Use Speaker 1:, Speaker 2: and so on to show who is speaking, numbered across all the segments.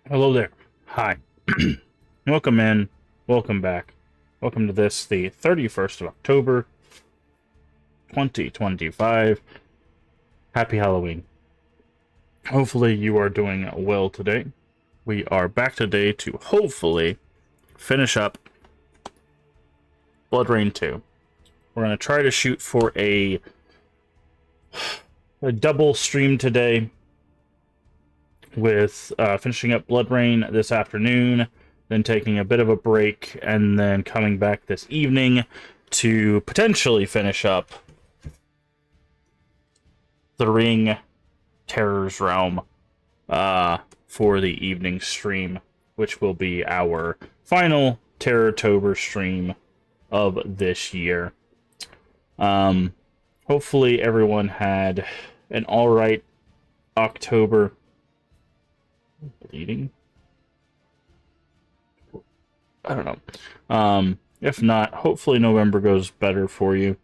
Speaker 1: Hello there. Hi. Welcome in. Welcome back. Welcome to this, the 31st of October, 2025. Happy Halloween. Hopefully you are doing well today. We are back today to hopefully finish up Bloodrayne 2. We're going to try to shoot for a double stream today with finishing up Bloodrayne this afternoon, then taking a bit of a break, and then coming back this evening to potentially finish up the Ring Terror's Realm for the evening stream, which will be our final Terrortober stream of this year. Hopefully everyone had an alright October. Bleeding? I don't know. If not, hopefully November goes better for you.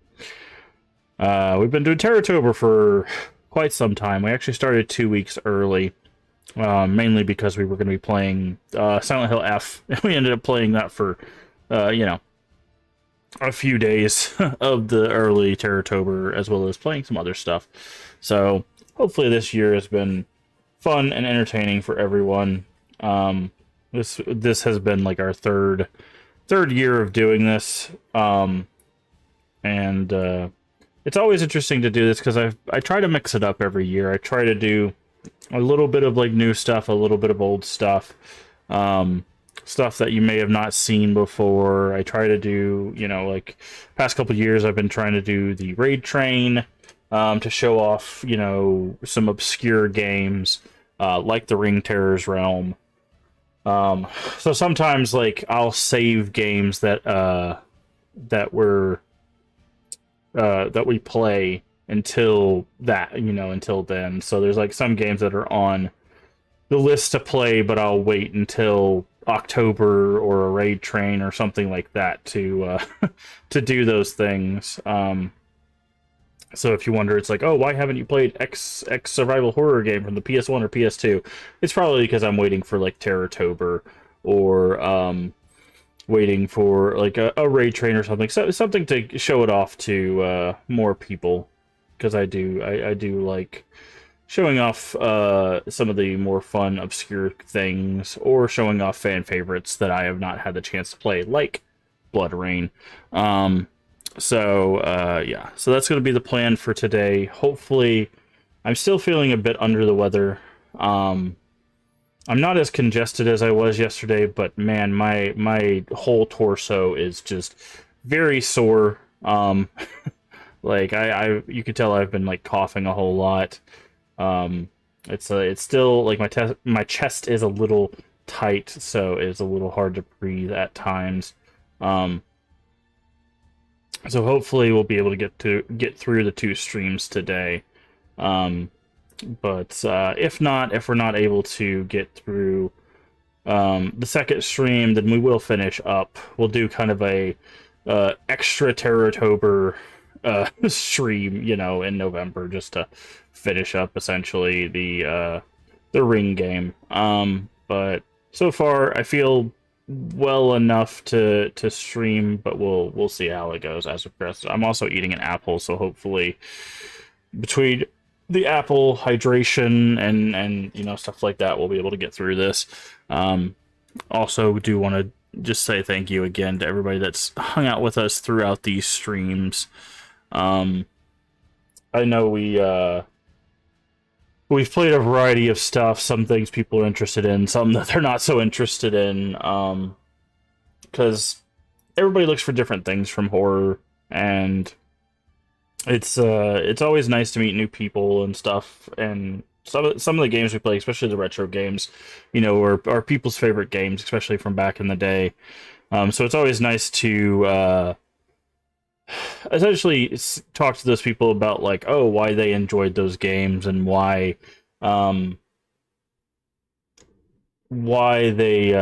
Speaker 1: We've been doing Terrortober for quite some time. We actually started 2 weeks early, mainly because we were going to be playing Silent Hill F, and we ended up playing that for, a few days of the early Terrortober, as well as playing some other stuff. So hopefully this year has been fun and entertaining for everyone. This has been like our third year of doing this, and it's always interesting to do this because I try to mix it up every year. I try to do a little bit of like new stuff, a little bit of old stuff, stuff that you may have not seen before. I try to do, like past couple years I've been trying to do the raid train, to show off, some obscure games, like the Ring Terror's Realm. So sometimes, like, I'll save games that we play until then. So there's, like, some games that are on the list to play, but I'll wait until October or a raid train or something like that to to do those things. So if you wonder, it's like, oh, why haven't you played X survival horror game from the PS1 or PS2? It's probably because I'm waiting for like Terrortober or waiting for like a raid train or something. So something to show it off to more people, because I do like showing off some of the more fun, obscure things, or showing off fan favorites that I have not had the chance to play, like Bloodrayne. So that's going to be the plan for today. Hopefully, I'm still feeling a bit under the weather. I'm not as congested as I was yesterday, but man, my whole torso is just very sore. Like you could tell I've been like coughing a whole lot. It's still like my chest is a little tight, so it's a little hard to breathe at times. So hopefully we'll be able to get through the 2 streams today. But if we're not able to get through the second stream, then we will finish up. We'll do kind of a extra Terrortober stream, in November, just to finish up essentially the Ring game. But so far I feel well enough to stream, but we'll see how it goes as it progresses. I'm also eating an apple, so hopefully between the apple, hydration, and stuff like that, we'll be able to get through this. Also do want to just say thank you again to everybody that's hung out with us throughout these streams. I know we've played a variety of stuff. Some things people are interested in, some that they're not so interested in, because everybody looks for different things from horror, and it's always nice to meet new people and stuff. And some of the games we play, especially the retro games, are people's favorite games, especially from back in the day. So it's always nice to essentially talk to those people about like, oh, why they enjoyed those games and why they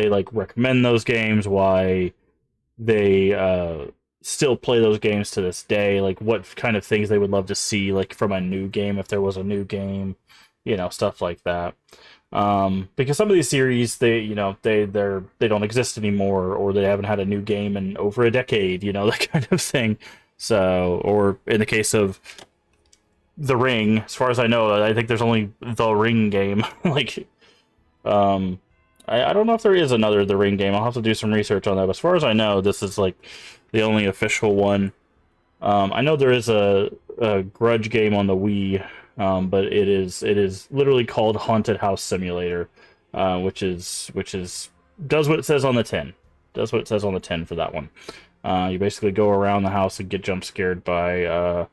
Speaker 1: like recommend those games, why they still play those games to this day, like what kind of things they would love to see like from a new game, if there was a new game, stuff like that. Because some of these series, they don't exist anymore, or they haven't had a new game in over a decade, that kind of thing. So, or in the case of The Ring, as far as I know, I think there's only The Ring game. Like, I don't know if there is another The Ring game. I'll have to do some research on that. But as far as I know, this is like the only official one. I know there is a Grudge game on the Wii, but it is literally called Haunted House Simulator, which does what it says on the tin. Does what it says on the tin for that one. You basically go around the house and get jump scared by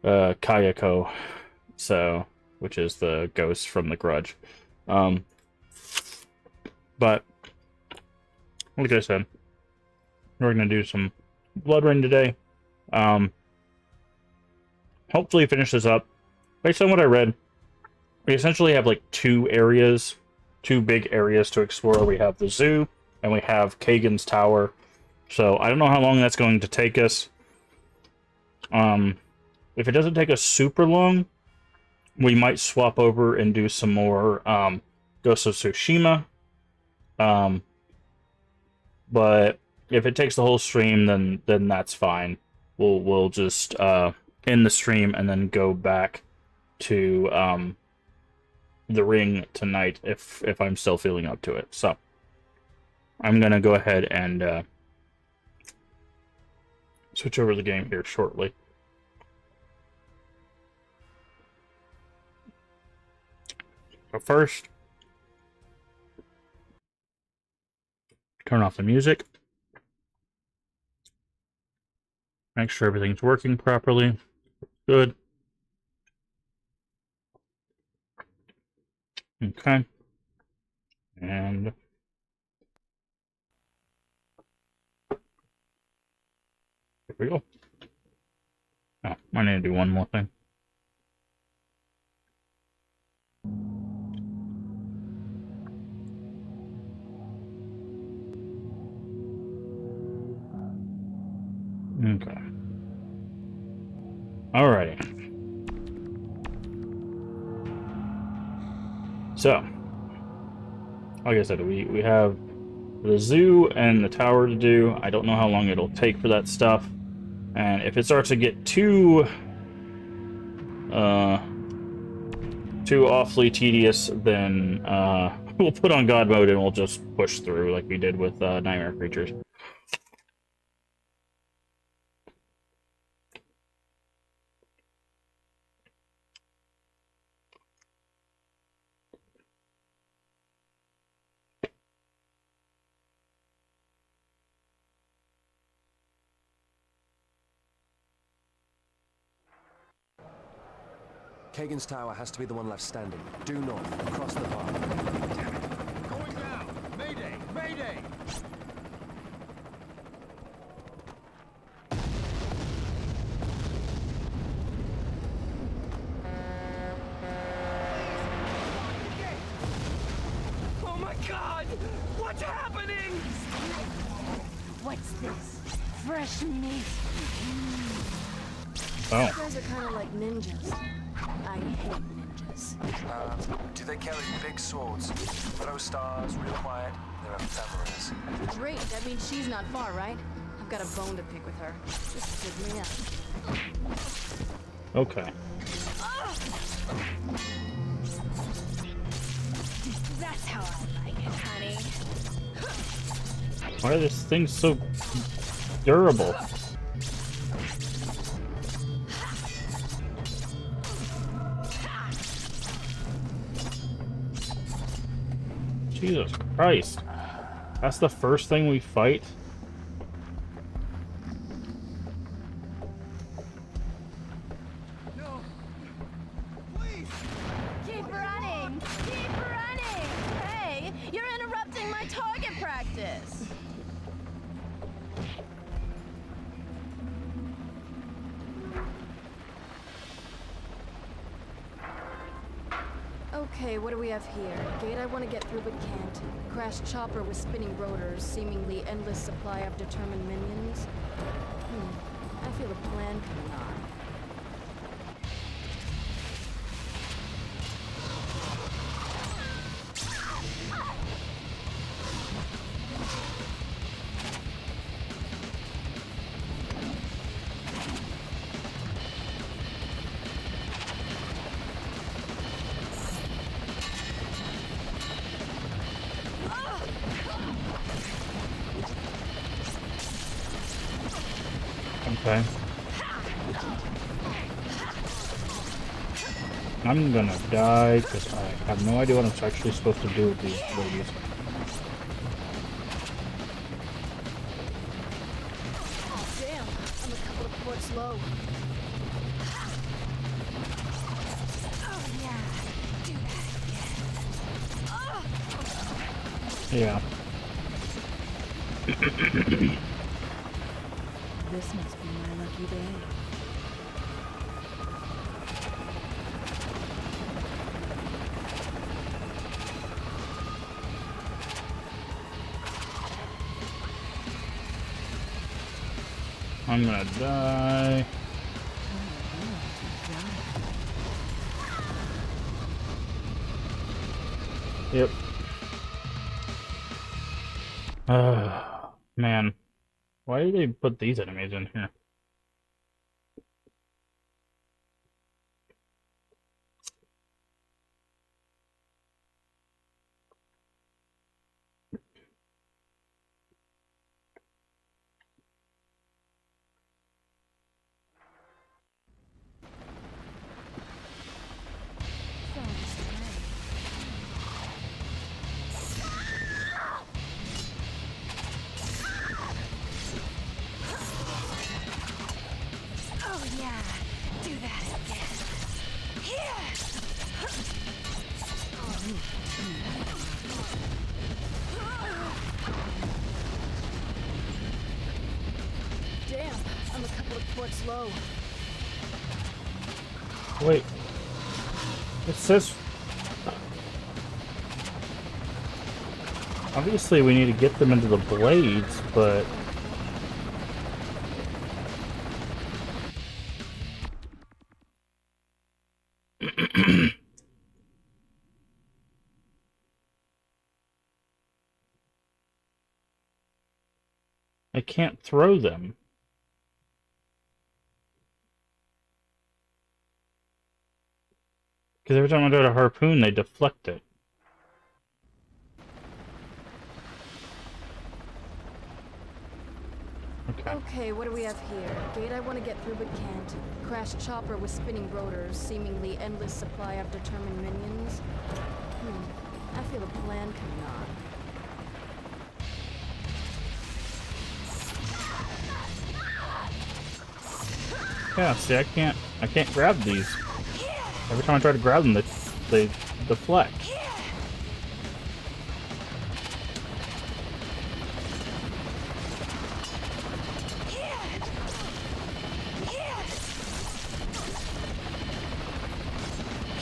Speaker 1: Kayako, which is the ghost from the Grudge. But like I said, we're gonna do some Bloodrayne today. Hopefully finish this up. Based on what I read, we essentially have like two big areas to explore. We have the zoo and we have Kagan's Tower. So I don't know how long that's going to take us. If it doesn't take us super long, we might swap over and do some more Ghost of Tsushima. But if it takes the whole stream, then that's fine. We'll just end the stream and then go back to The Ring tonight if I'm still feeling up to it. So I'm gonna go ahead and switch over the game here shortly. But first, turn off the music. Make sure everything's working properly. Good. Okay. And here we go. Oh, I need to do one more thing. Okay. Alrighty. So, like I said, we have the zoo and the tower to do. I don't know how long it'll take for that stuff. And if it starts to get too awfully tedious, then we'll put on God mode and we'll just push through like we did with Nightmare Creatures.
Speaker 2: Kagan's Tower has to be the one left standing. Due north, across the park. Damn it! Going down! Mayday! Mayday! Oh my God! What's happening?
Speaker 3: What's this? Fresh meat.
Speaker 1: Oh.
Speaker 3: You guys are kind of like ninjas. I hate ninjas.
Speaker 2: Do they carry big swords? Throw stars, real quiet? They're ephemerals.
Speaker 3: Great, that means she's not far, right? I've got a bone to pick with her. Just give me up.
Speaker 1: Okay.
Speaker 3: That's how I like it, honey.
Speaker 1: Why are these things so durable? Jesus Christ. That's the first thing we fight?
Speaker 2: No! Please!
Speaker 3: Keep running! Keep running! Hey, you're interrupting my target practice! Okay, what do we have here? Gate I want to get through but can't. Crashed chopper with spinning rotors, seemingly endless supply of determined minions. I feel a plan coming on.
Speaker 1: Okay. I'm gonna die because I have no idea what I'm actually supposed to do with these ladies.
Speaker 3: Damn, I'm a couple of ports low. Oh yeah, do that again.
Speaker 1: Yeah.
Speaker 3: This must be my lucky day.
Speaker 1: I'm gonna die. Yep. Man. Why did they put these enemies in here?
Speaker 3: Oh yeah, do that again. Damn, I'm a couple of ports low.
Speaker 1: Wait. It says... Obviously we need to get them into the blades, but... I can't throw them. Because every time I go to harpoon, they deflect it. Okay.
Speaker 3: Okay, what do we have here? Gate I want to get through but can't. Crashed chopper with spinning rotors, seemingly endless supply of determined minions. I feel a plan coming on.
Speaker 1: Yeah, see, I can't grab these. Every time I try to grab them, they deflect.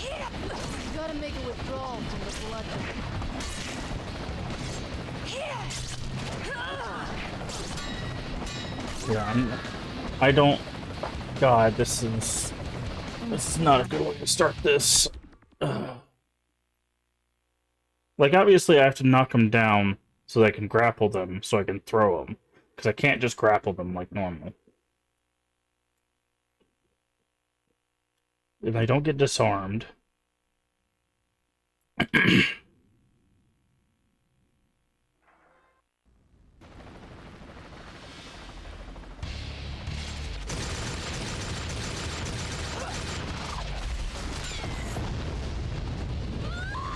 Speaker 3: You gotta make a withdrawal from the blood.
Speaker 1: Yeah, I don't... God, this is not a good way to start this. Like, obviously I have to knock them down so that I can grapple them, so I can throw them. Because I can't just grapple them like normal. If I don't get disarmed...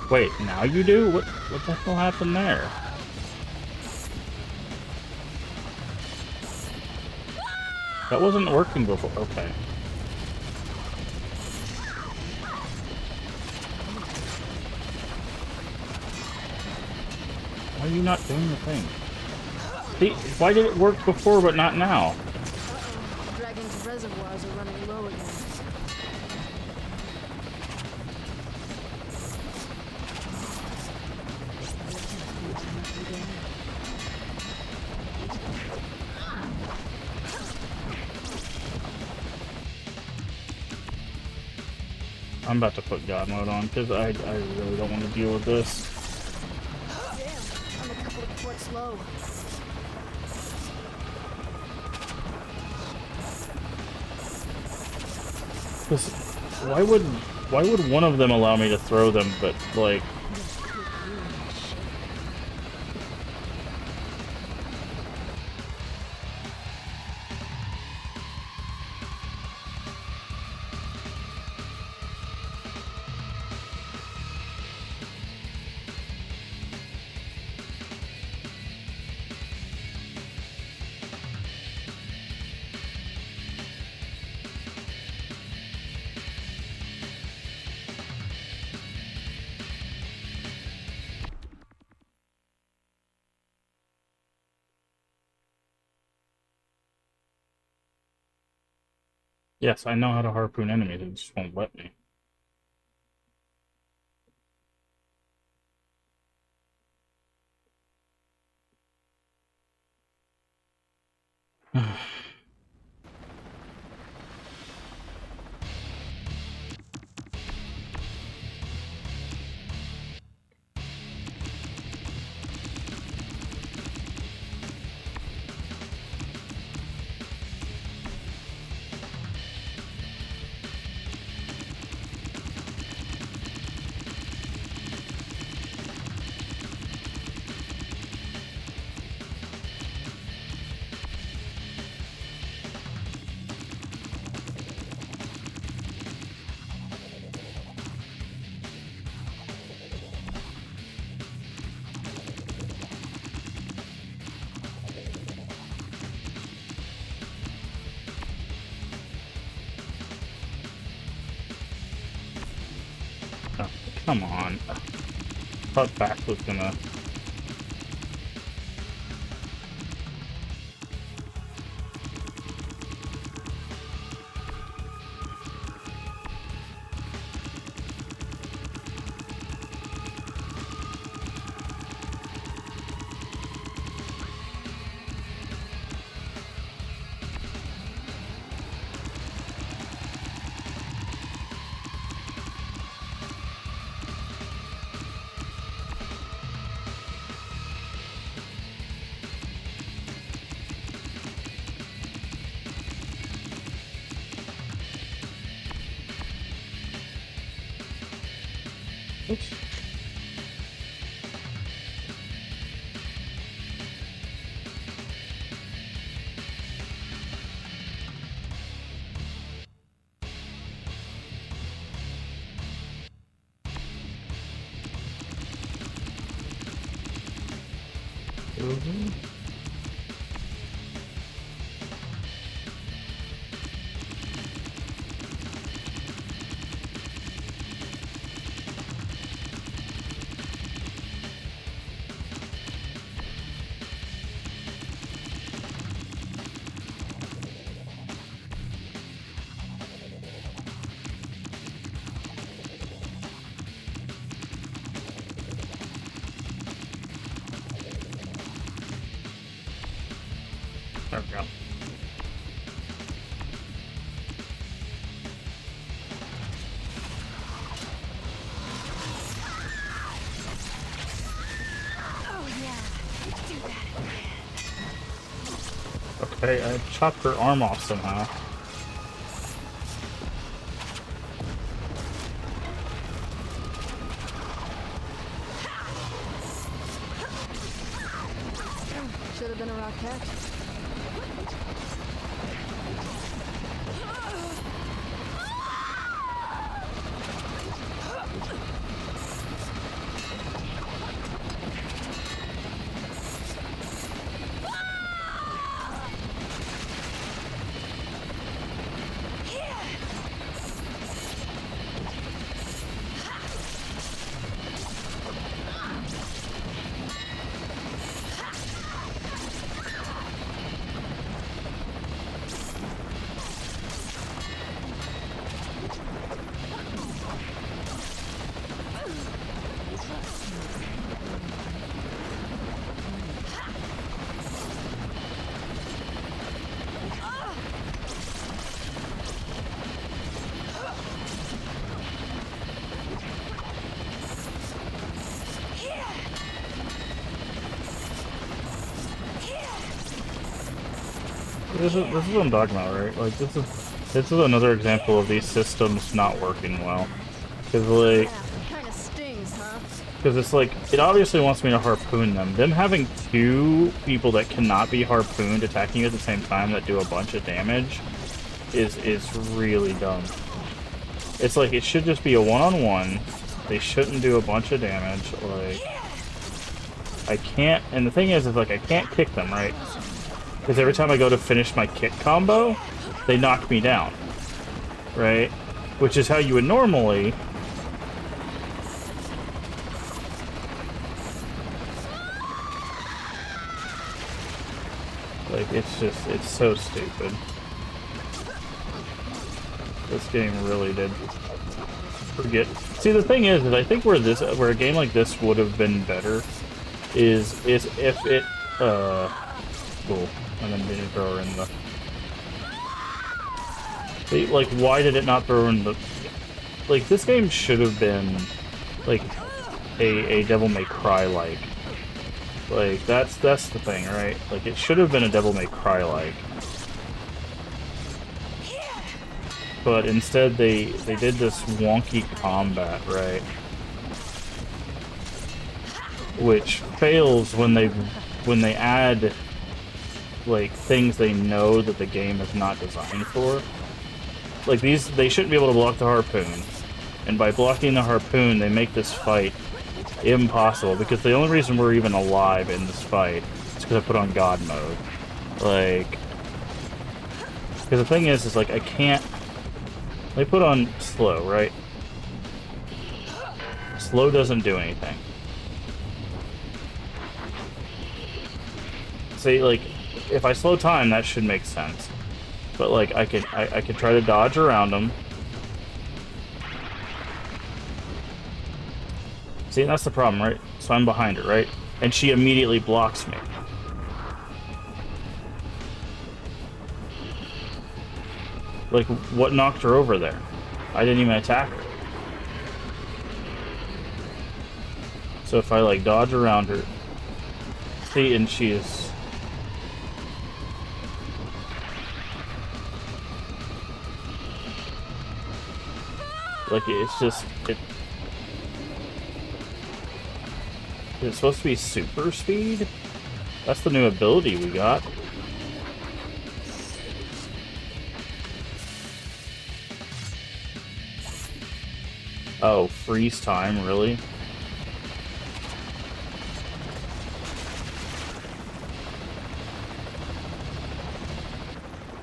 Speaker 1: Wait, now you do? What the hell happened there? That wasn't working before. Okay. Why are you not doing the thing? See, why did it work before but not now?
Speaker 3: Uh-oh, Dragon's reservoirs are running low again.
Speaker 1: I'm about to put God mode on because I really don't want to deal with this.
Speaker 3: Damn, I'm a couple of ports low.
Speaker 1: 'Cause why would one of them allow me to throw them, but like Yes, I know how to harpoon enemies, it just won't let me. Oh, come on. I thought back was gonna... Oops. Mhm. There we go.
Speaker 3: Oh yeah, do that again.
Speaker 1: Okay, I chopped her arm off somehow.
Speaker 3: Should have been a rocket.
Speaker 1: This is what I'm talking about, right? Like this is another example of these systems not working well. Cause like,
Speaker 3: Kinda stings, huh?
Speaker 1: because it's like it obviously wants me to harpoon them. Them having two people that cannot be harpooned attacking you at the same time that do a bunch of damage is really dumb. It's like it should just be a one-on-one. They shouldn't do a bunch of damage. Like I can't, and the thing is like I can't kick them, right? Because every time I go to finish my kick combo, they knock me down, right? Which is how you would normally. Like, it's so stupid. This game really did forget. See, the thing is I think where a game like this would have been better is if it cool. And then didn't throw her in the. See, like, why did it not throw her in the? Like, this game should have been like a Devil May Cry like. Like, that's the thing, right? Like, it should have been a Devil May Cry like. But instead they did this wonky combat, right? Which fails when they add like things they know that the game is not designed for. Like they shouldn't be able to block the harpoon. And by blocking the harpoon, they make this fight impossible, because the only reason we're even alive in this fight is because I put on God mode. Like, because the thing is like I can't. They put on slow, right? Slow doesn't do anything. See, like, if I slow time, that should make sense. But like, I could try to dodge around them. See, that's the problem, right? So I'm behind her, right? And she immediately blocks me. Like, what knocked her over there? I didn't even attack her. So if I, like, dodge around her... See, and she is... Like, it's just... It's supposed to be super speed? That's the new ability we got. Oh, freeze time, really?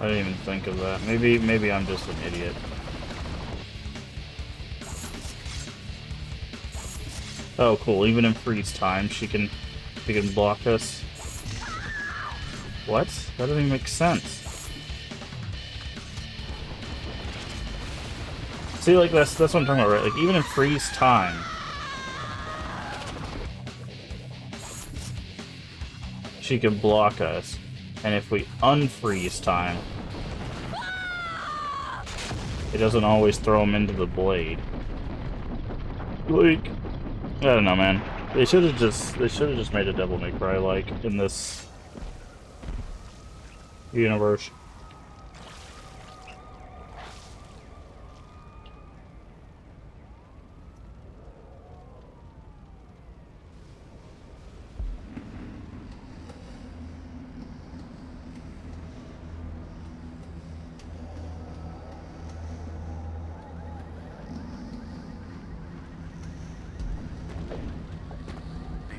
Speaker 1: I didn't even think of that. Maybe I'm just an idiot. Oh, cool. Even in freeze time, she can block us. What? That doesn't even make sense. See, like, that's what I'm talking about, right? Like, even in freeze time, she can block us. And if we unfreeze time, it doesn't always throw them into the blade. Like, I don't know, man. They should have just made a Devil May Cry like in this universe.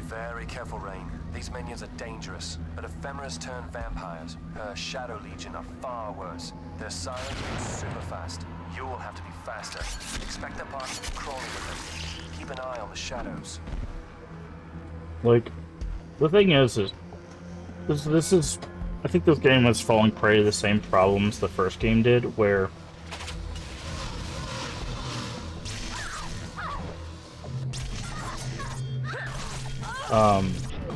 Speaker 2: Very careful, Rain. These minions are dangerous, but Ephemera's turned vampires. Her Shadow Legion are far worse. They're silent and super fast. You'll have to be faster. Expect their party to be crawling with them. Keep an eye on the shadows.
Speaker 1: Like, the thing is this is... I think this game was falling prey to the same problems the first game did, where...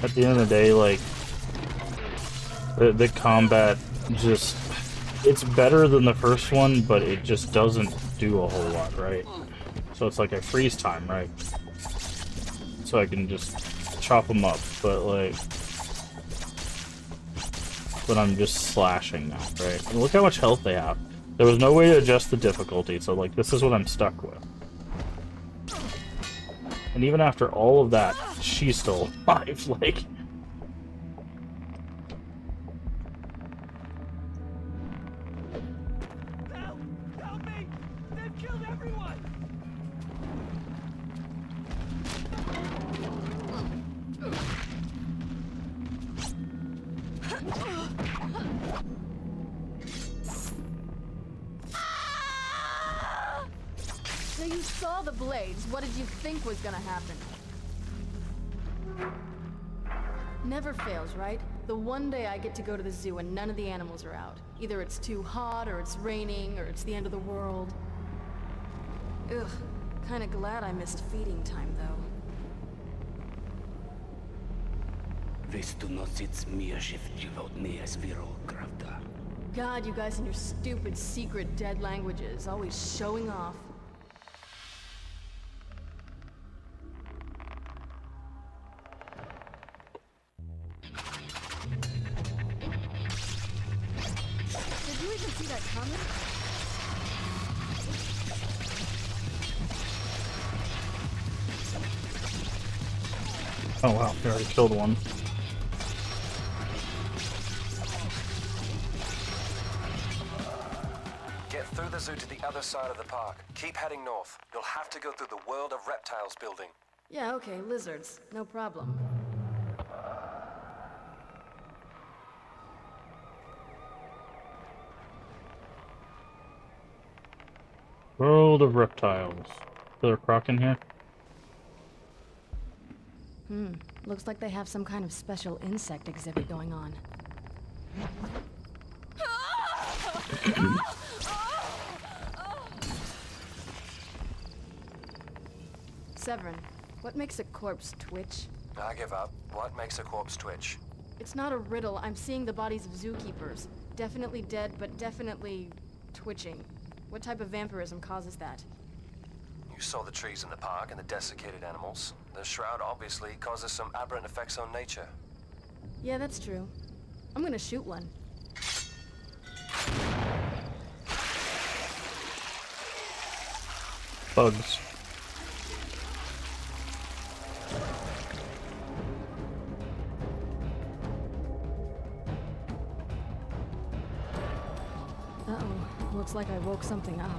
Speaker 1: at the end of the day, like, the combat just... It's better than the first one, but it just doesn't do a whole lot, right? So it's like a freeze time, right? So I can just chop them up, but like... But I'm just slashing now, right? And look how much health they have. There was no way to adjust the difficulty, so like, this is what I'm stuck with. And even after all of that, she's still alive, like...
Speaker 4: Help! Help me! They've killed everyone!
Speaker 3: So you saw the blades. What did you think was gonna happen? Never fails, right? The one day I get to go to the zoo and none of the animals are out. Either it's too hot, or it's raining, or it's the end of the world. Ugh, kinda glad I missed feeding time, though.
Speaker 5: Weißt du noch jetzt mehr Schiffgebaut näher als Virolkrafter?
Speaker 3: God, you guys and your stupid secret dead languages, always showing off. Did you even see that coming?
Speaker 1: Oh wow, we already killed one.
Speaker 2: Get through the zoo to the other side of the park. Keep heading north. You'll have to go through the World of Reptiles building.
Speaker 3: Yeah, okay, lizards. No problem.
Speaker 1: World of Reptiles. Killer Croc in here?
Speaker 3: Looks like they have some kind of special insect exhibit going on. Severin, what makes a corpse twitch?
Speaker 2: I give up. What makes a corpse twitch?
Speaker 3: It's not a riddle. I'm seeing the bodies of zookeepers. Definitely dead, but definitely twitching. What type of vampirism causes that?
Speaker 2: You saw the trees in the park and the desiccated animals. The shroud obviously causes some aberrant effects on nature.
Speaker 3: Yeah, that's true. I'm gonna shoot one.
Speaker 1: Bugs.
Speaker 3: Uh-oh. Looks like I woke something up.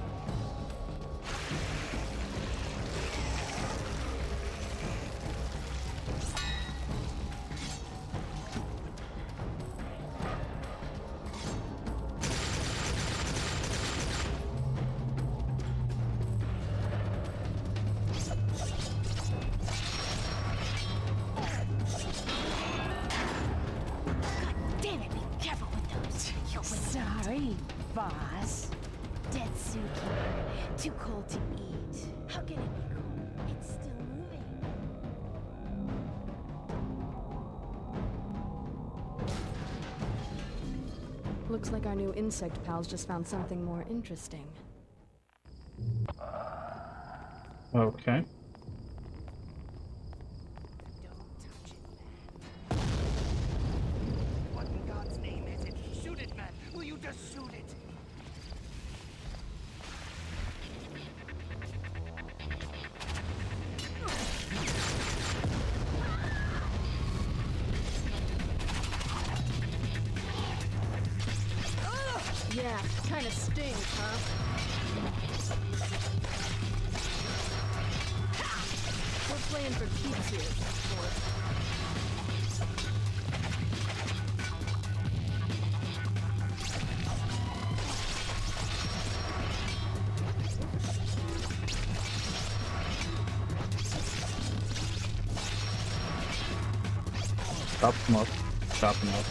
Speaker 6: Damn it, be careful with those. Sorry, boss. Dead zookeeper. Too cold to eat. How can it be cold? It's still moving.
Speaker 3: Looks like our new insect pals just found something more interesting.
Speaker 1: Okay.
Speaker 6: Don't touch it, man.
Speaker 4: What in God's name is it? Shoot it, man! Will you just shoot it?
Speaker 3: Yeah, kinda stings, huh? We're playing for keeps here, sport.
Speaker 1: Chop them up. Chop them up.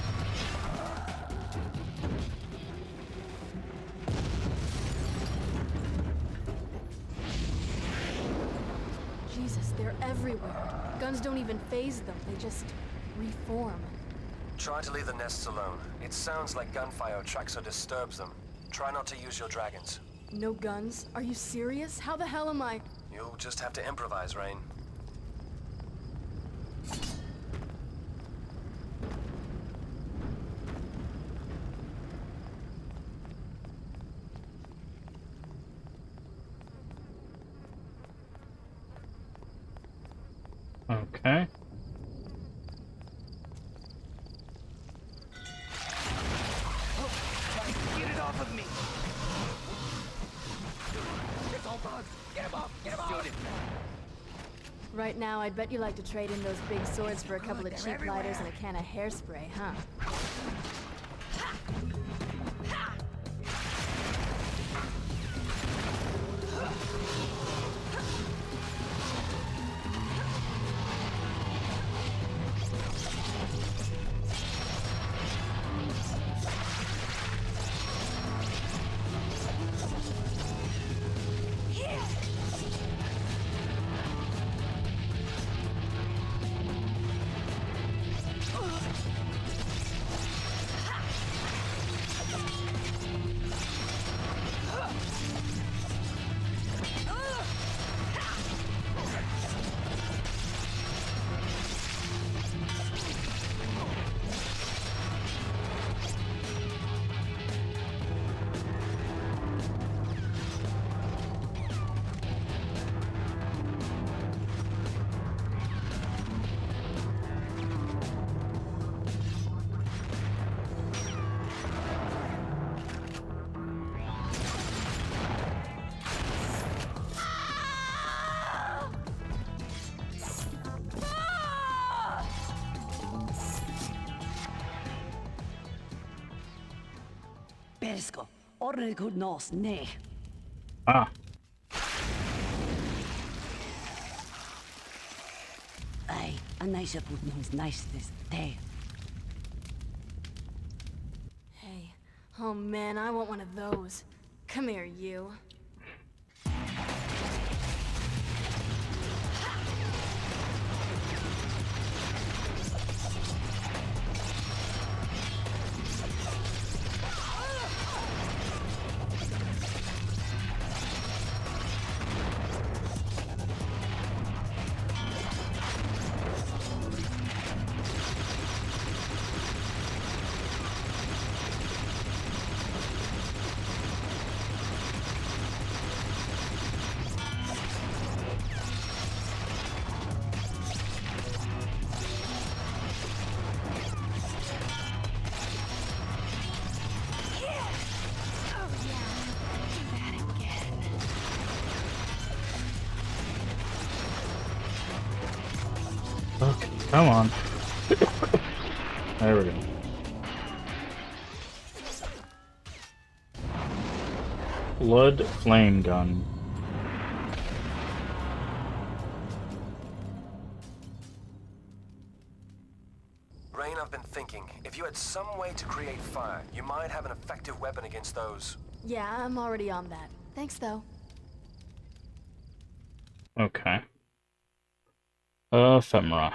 Speaker 3: Jesus, they're everywhere. Guns don't even phase them, they just reform.
Speaker 2: Try to leave the nests alone. It sounds like gunfire attracts or disturbs them. Try not to use your dragons.
Speaker 3: No guns? Are you serious? How the hell am I?
Speaker 2: You'll just have to improvise, Rain.
Speaker 1: Okay.
Speaker 4: Get it off of me! It's all bugs! Get him off! Get him off! Shoot it, man!
Speaker 3: Right now, I'd bet you like to trade in those big swords for a couple of cheap lighters and a can of hairspray, huh?
Speaker 7: Versko, orrikut nos ne.
Speaker 1: Ah.
Speaker 7: Ei, a nice put nos nice this day.
Speaker 3: Hey. Oh man, I want one of those. Come here, you.
Speaker 1: Okay, come on. There we go. Blood flame gun.
Speaker 2: Rain, I've been thinking, if you had some way to create fire, you might have an effective weapon against those.
Speaker 3: Yeah, I'm already on that. Thanks, though.
Speaker 1: Okay. Ephemera.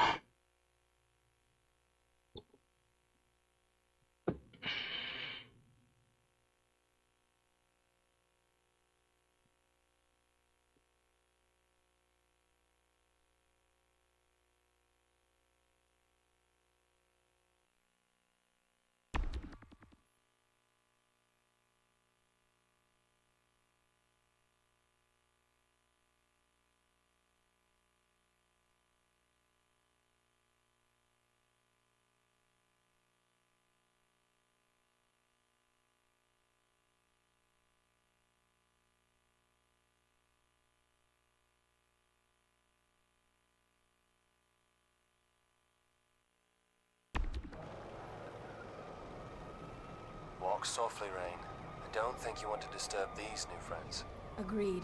Speaker 2: Walk softly, Rain. I don't think you want to disturb these new friends.
Speaker 3: Agreed.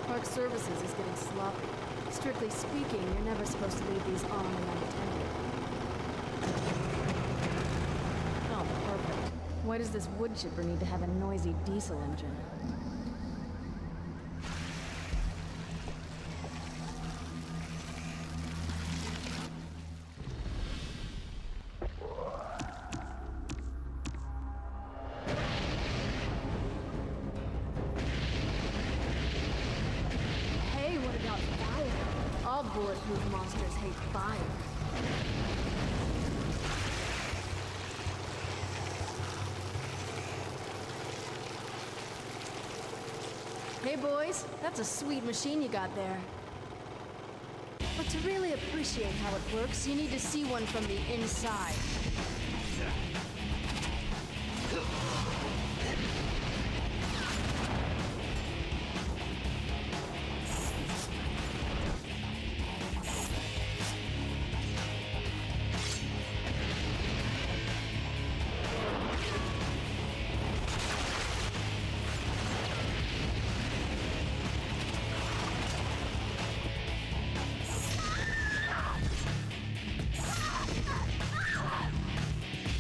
Speaker 3: Park Services is getting sloppy. Strictly speaking, you're never supposed to leave these on and unattended. Oh, perfect. Why does this wood chipper need to have a noisy diesel engine? Hey, what about fire? All bulletproof monsters hate fire. Hey boys, that's a sweet machine you got there. But to really appreciate how it works, you need to see one from the inside.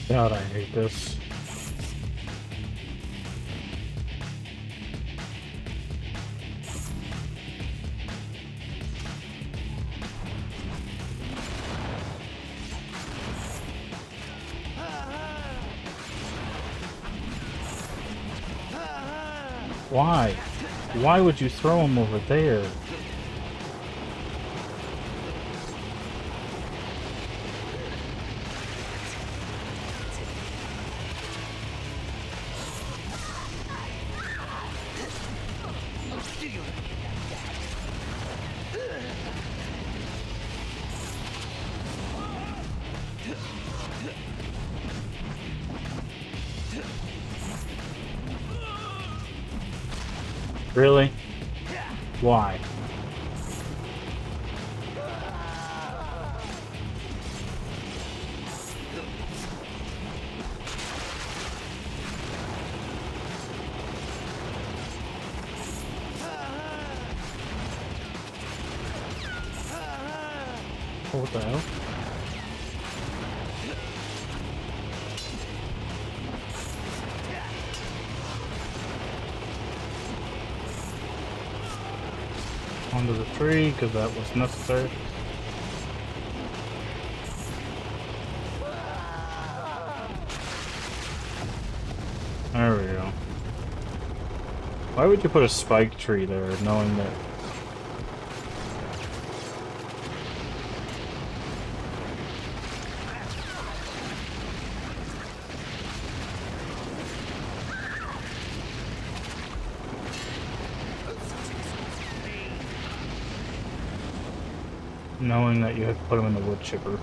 Speaker 1: God, I hate this. Why? Why would you throw him over there? Really? Why? Oh, what the hell? Onto the tree, because that was necessary. There we go. Why would you put a spike tree there, knowing that... knowing that you have to put them in the wood chipper.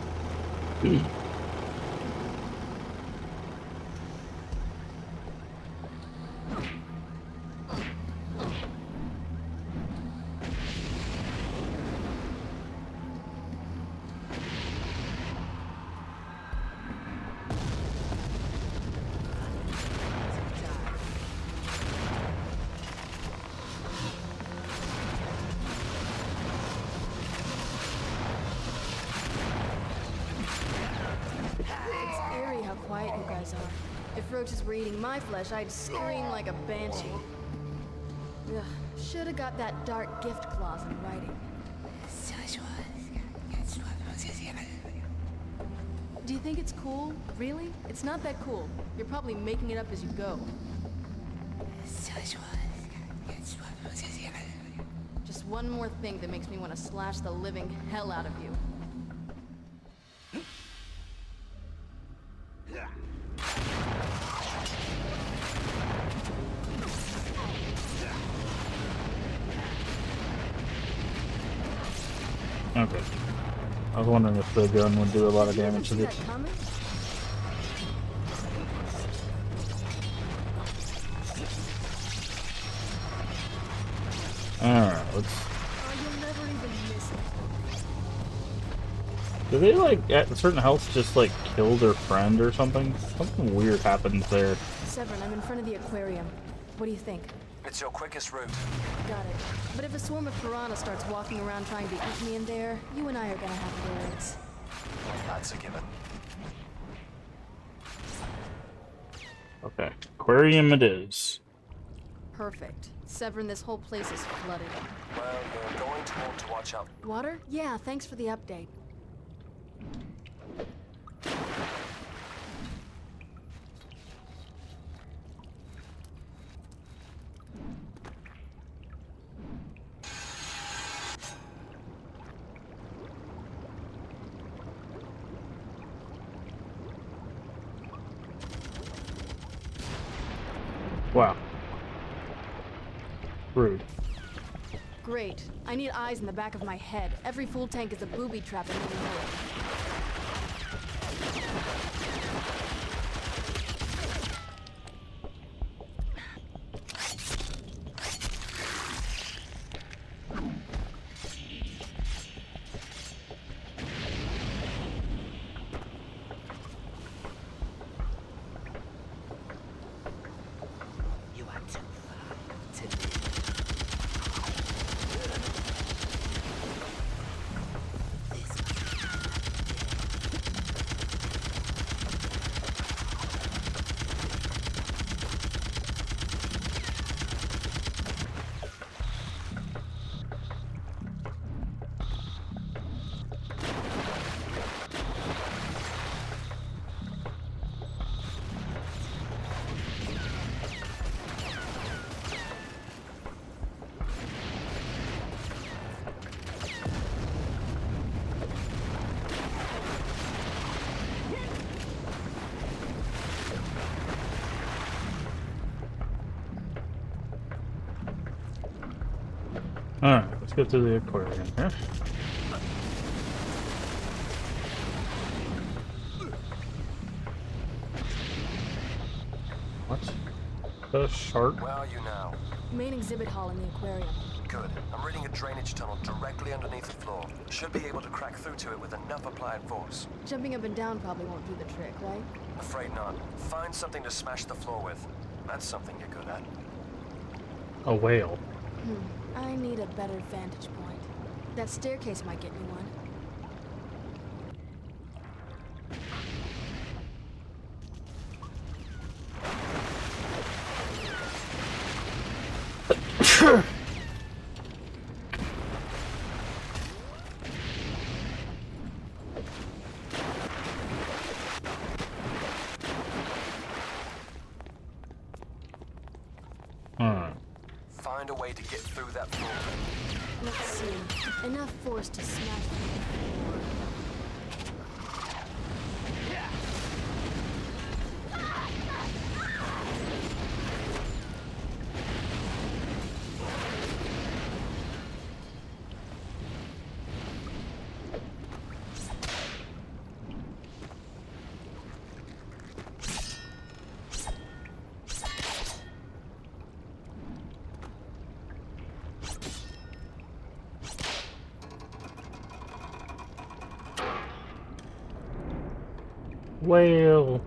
Speaker 3: It's eerie how quiet you guys are. If roaches were eating my flesh, I'd scream like a banshee. Ugh, should have got that dark gift clause in writing. Do you think it's cool? Really? It's not that cool. You're probably making it up as you go. Just one more thing that makes me want to slash the living hell out of you.
Speaker 1: Okay. I was wondering if the gun would do a lot of damage to
Speaker 3: See
Speaker 1: this.
Speaker 3: that coming?
Speaker 1: Alright, let's...
Speaker 3: Oh, you'll never even miss it.
Speaker 1: Do they, like, at certain healths just, like, kill their friend or something? Something weird happens there.
Speaker 3: Severin, I'm in front of the aquarium. What do you think?
Speaker 2: It's your quickest route.
Speaker 3: Got it. But if a swarm of piranha starts walking around trying to eat me in there, you and I are gonna have words.
Speaker 2: That's a given.
Speaker 1: Okay. Aquarium it is.
Speaker 3: Perfect. Severin, this whole place is flooded.
Speaker 2: Well, you're going to want to watch out.
Speaker 3: Water? Yeah, thanks for the update.
Speaker 1: Wow. Rude.
Speaker 3: Great. I need eyes in the back of my head. Every full tank is a booby trap and you know it.
Speaker 7: You are too far to live.
Speaker 1: Alright, let's get to the aquarium here. What? The shark?
Speaker 2: Where are you now?
Speaker 3: Main exhibit hall in the aquarium.
Speaker 2: Good. I'm reading a drainage tunnel directly underneath the floor. Should be able to crack through to it with enough applied force.
Speaker 3: Jumping up and down probably won't do the trick, right?
Speaker 2: Afraid not. Find something to smash the floor with. That's something you're good at.
Speaker 1: A whale.
Speaker 3: I need a better vantage point. That staircase might get me one.
Speaker 2: find a way to get through that floor.
Speaker 3: Let's see. Enough force to smash through the floor.
Speaker 1: Whale.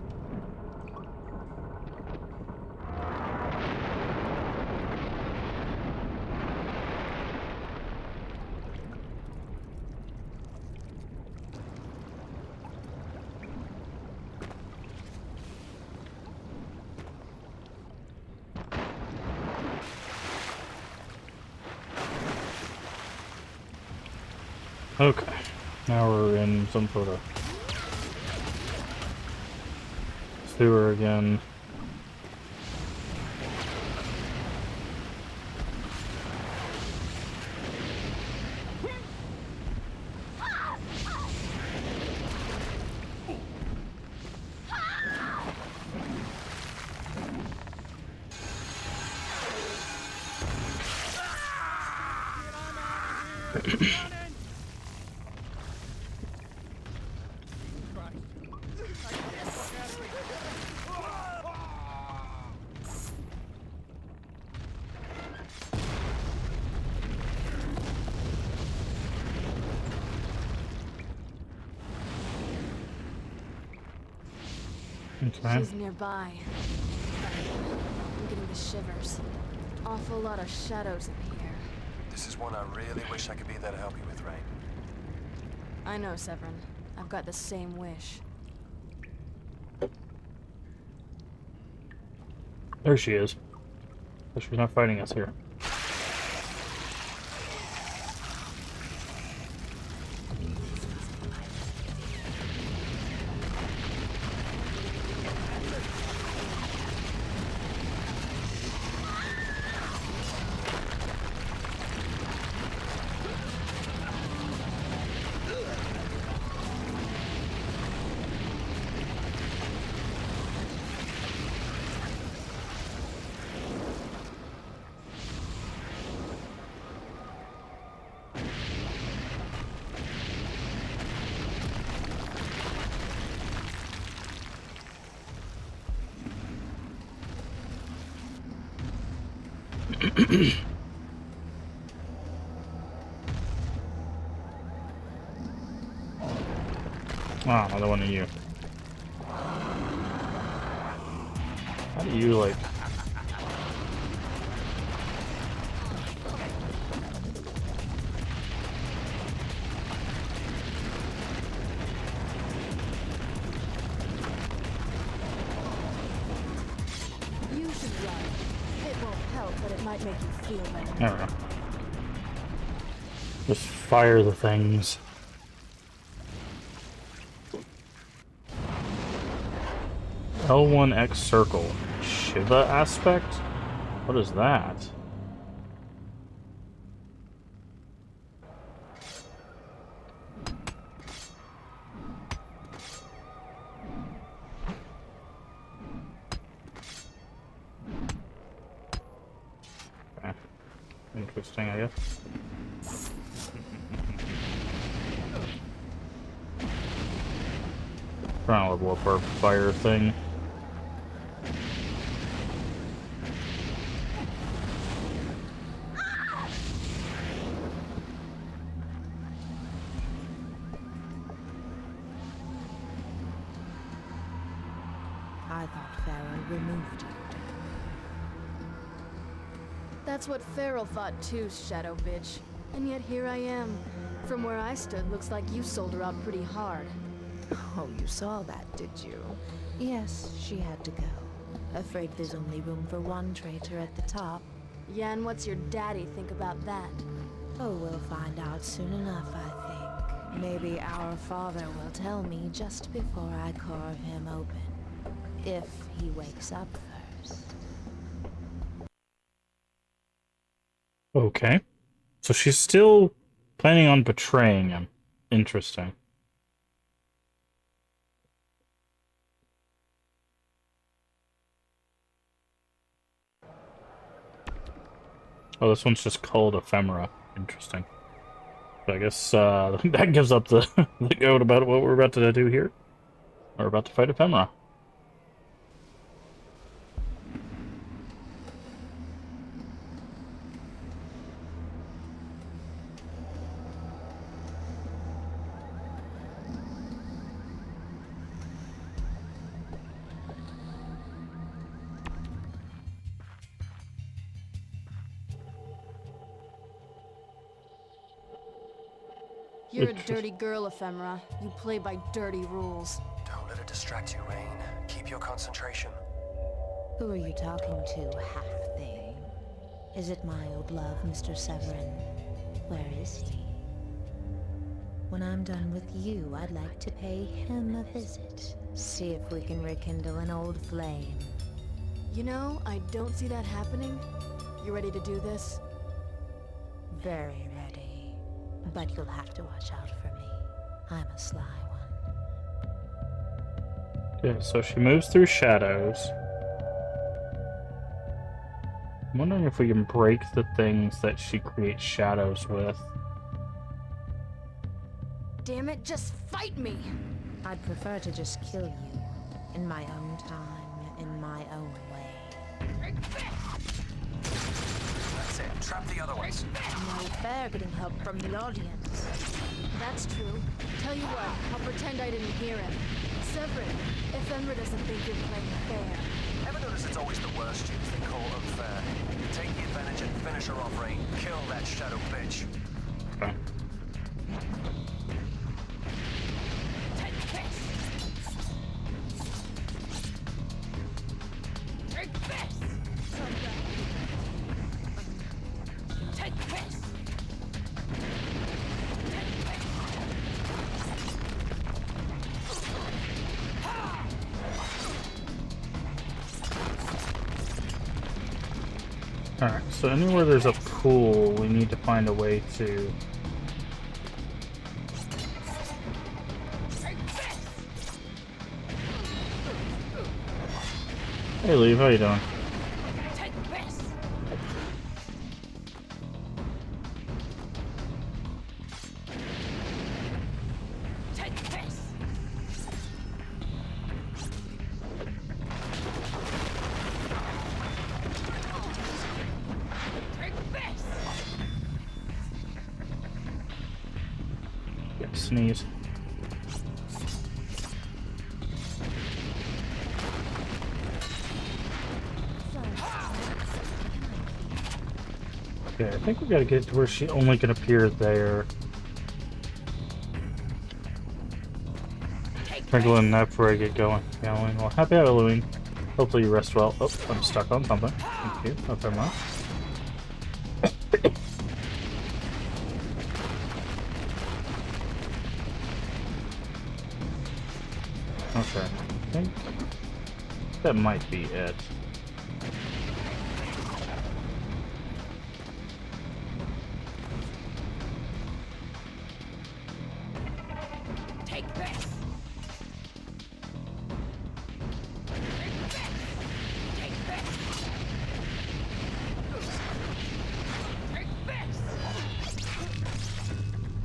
Speaker 1: Okay, now we're in some sort of sewer again. Okay.
Speaker 3: She's nearby. I'm getting the shivers. Awful lot of shadows in here.
Speaker 2: This is one I really wish I could be there to help you with, Rain.
Speaker 3: I know, Severin. I've got the same wish.
Speaker 1: There she is. But she's not fighting us here. Ah, another one of you. How do you, like...
Speaker 3: You should run. It won't help, but it might make you feel better.
Speaker 1: I don't know. Just fire the things. L1X circle. Shiva aspect? What is that? Okay. Interesting, I guess. Trying to level up our fire thing.
Speaker 6: I thought Pharaoh removed you.
Speaker 3: That's what Farrell thought too, Shadow Bitch. And yet here I am. From where I stood, looks like you sold her out pretty hard.
Speaker 6: Oh, you saw that, did you? Yes, she had to go. Afraid there's only room for one traitor at the top.
Speaker 3: Yeah, and what's your daddy think about that?
Speaker 6: Oh, we'll find out soon enough, I think. Maybe our father will tell me just before I carve him open. If he wakes up first.
Speaker 1: Okay. So she's still planning on betraying him. Interesting. Oh, this one's just called Ephemera. Interesting. So I guess that gives up the, the goat about what we're about to do here. We're about to fight Ephemera.
Speaker 3: You're a dirty girl, Ephemera. You play by dirty rules.
Speaker 2: Don't let it distract you, Rain. Keep your concentration.
Speaker 6: Who are you talking to, half-thing? Is it my old love, Mr. Severin? Where is he? When I'm done with you, I'd like to pay him a visit. See if we can rekindle an old flame.
Speaker 3: You know, I don't see that happening. You ready to do this?
Speaker 6: Very ready. But you'll have to watch out for me. I'm a sly one.
Speaker 1: Yeah, so she moves through shadows. I'm wondering if we can break the things that she creates shadows with.
Speaker 3: Damn it, just fight me!
Speaker 6: I'd prefer to just kill you. In my own time, in my own way.
Speaker 2: That's it. Trap the other ones.
Speaker 6: No fair getting help from the audience.
Speaker 3: That's true. Tell you what, I'll pretend I didn't hear him. Severin, Ephemera doesn't think you're playing fair.
Speaker 2: Ever notice it's always the worst students they call unfair? Take the advantage and finish her off, Rain. Kill that shadow bitch.
Speaker 1: Okay. Alright, so anywhere there's a pool, we need to find a way to... Hey, Leave, how you doing? Yeah, sneeze. Okay, I think we gotta get to where she only can appear there. Twinkling, that's where I get going. Well, happy Halloween. Hopefully you rest well. Oh, I'm stuck on something. Thank you. Oh, never mind. Okay, I think that might be it.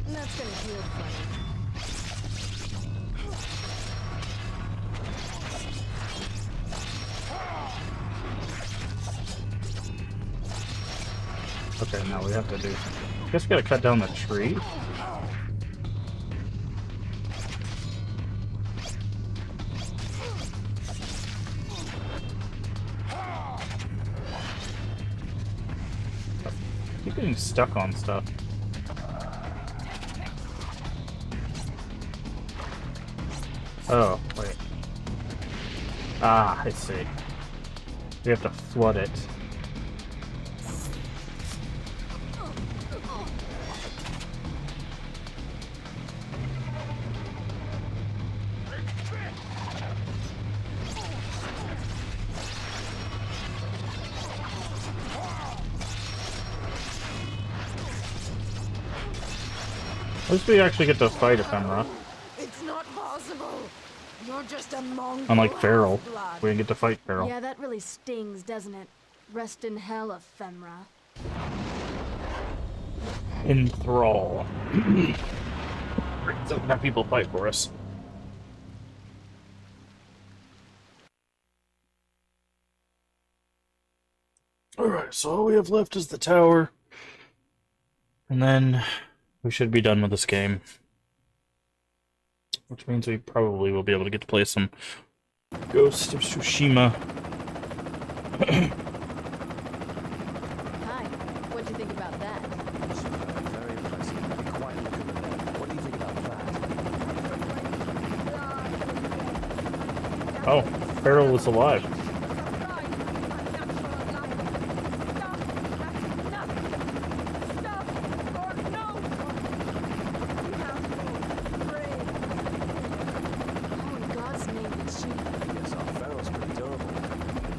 Speaker 3: That's gonna feel funny.
Speaker 1: Okay, now we have to do... I guess we gotta cut down the tree. Keep getting stuck on stuff. Oh, wait. Ah, I see. We have to flood it. At least we actually get to fight Ephemera.
Speaker 3: It's not possible. You're just a mongrel.
Speaker 1: Unlike Feral,
Speaker 3: half-blood.
Speaker 1: we didn't get to fight Feral.
Speaker 3: Yeah, that really stings, doesn't it? Rest in hell, Ephemera.
Speaker 1: Enthrall. So have people fight for us. Alright, so all we have left is the tower. And then we should be done with this game. Which means we probably will be able to get to play some Ghost of Tsushima.
Speaker 3: Hi. What'd you think about that?
Speaker 2: Very impressive. Be quiet and look at them. What do you think about that?
Speaker 1: Oh, Feral is alive.
Speaker 3: Oh, in God's name, did she?
Speaker 2: Yes, our Pharaoh's pretty durable.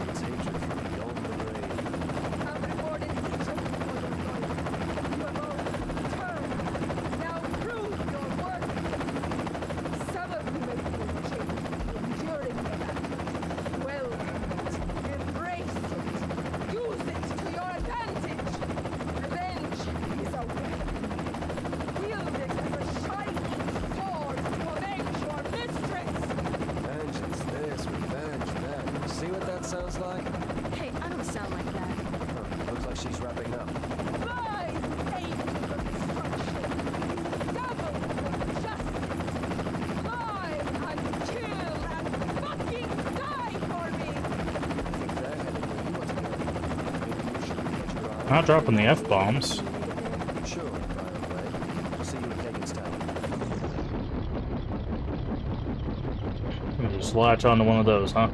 Speaker 2: It's hatred from beyond the grave. Vengeance this, revenge that. See what that sounds like?
Speaker 3: Hey, I don't sound like that.
Speaker 2: Huh, looks like she's wrapping up. Think they're heading where you want to go. Maybe you should get your eye.
Speaker 1: Not dropping the F-bombs.
Speaker 2: Sure, by the way. I'll see you in Kagan's town.
Speaker 1: We just latch onto one of those, huh?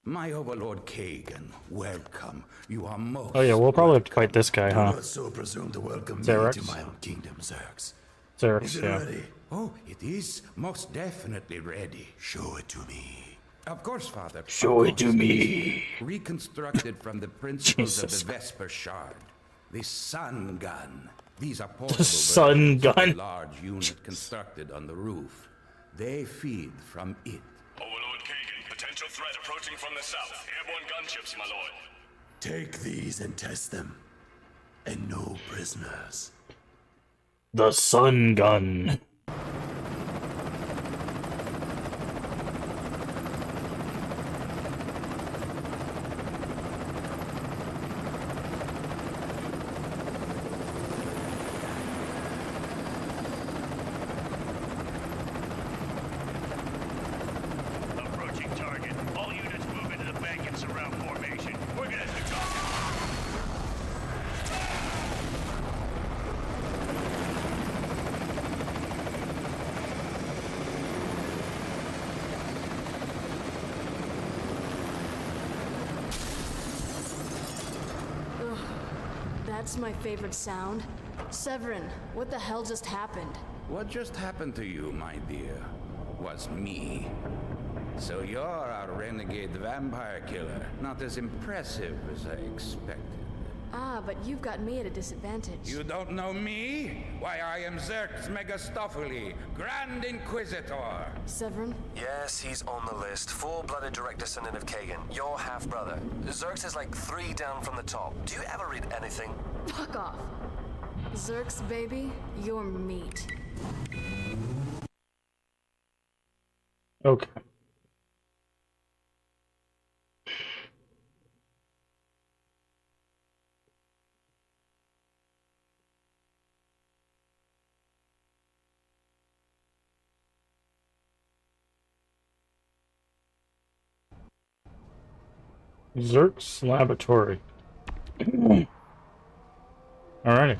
Speaker 5: My overlord Kagan, welcome. You are most.
Speaker 1: Oh yeah, we'll probably have to fight this guy, huh?
Speaker 8: Not so presume to welcome
Speaker 1: Xerox?
Speaker 8: me to my own kingdom, Zerx.
Speaker 1: Xerox,
Speaker 8: Is it
Speaker 1: yeah.
Speaker 8: ready?
Speaker 5: Oh, it is most definitely ready.
Speaker 8: Show it to me.
Speaker 5: Of course, Father.
Speaker 1: Show
Speaker 5: of
Speaker 1: it to
Speaker 5: course.
Speaker 1: me.
Speaker 5: Reconstructed from the principles of
Speaker 1: Jesus.
Speaker 5: the Vesper Shard. The sun gun. These are portable
Speaker 1: sun
Speaker 5: versions of
Speaker 1: gun.
Speaker 5: the large unit constructed on the roof. They feed from it.
Speaker 9: Overlord Kagan, potential threat approaching from the south. Airborne gunships, my lord.
Speaker 8: Take these and test them. And no prisoners.
Speaker 1: The sun gun.
Speaker 9: Approaching target. All units move into the bank and surround formation. We're gonna have to talk.
Speaker 3: That's my favorite sound. Severin, what the hell just happened?
Speaker 5: What just happened to you, my dear, was me. So you're our renegade vampire killer. Not as impressive as I expected.
Speaker 3: Ah, but you've got me at a disadvantage.
Speaker 5: You don't know me? Why, I am Xerx Megastophily, Grand Inquisitor.
Speaker 3: Severin?
Speaker 2: Yes, he's on the list. Full-blooded direct descendant of Kagan. Your half-brother. Zerx is like 3 down from the top. Do you ever read anything?
Speaker 3: Fuck off. Zerx, baby, you're meat.
Speaker 1: Okay. Zerk's laboratory. Alrighty.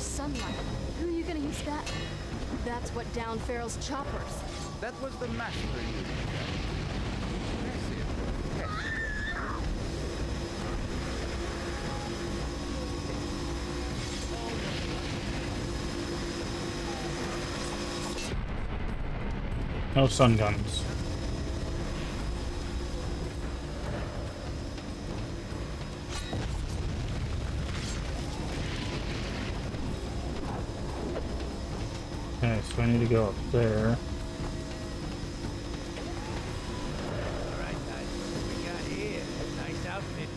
Speaker 3: sunlight. Who are you gonna use that? That's what downed Farrell's choppers.
Speaker 5: That was the master unit. Impressive. Yes.
Speaker 1: No sun guns. Okay, so I need to go up there.
Speaker 4: Alright, guys, what we got here? Nice outfit.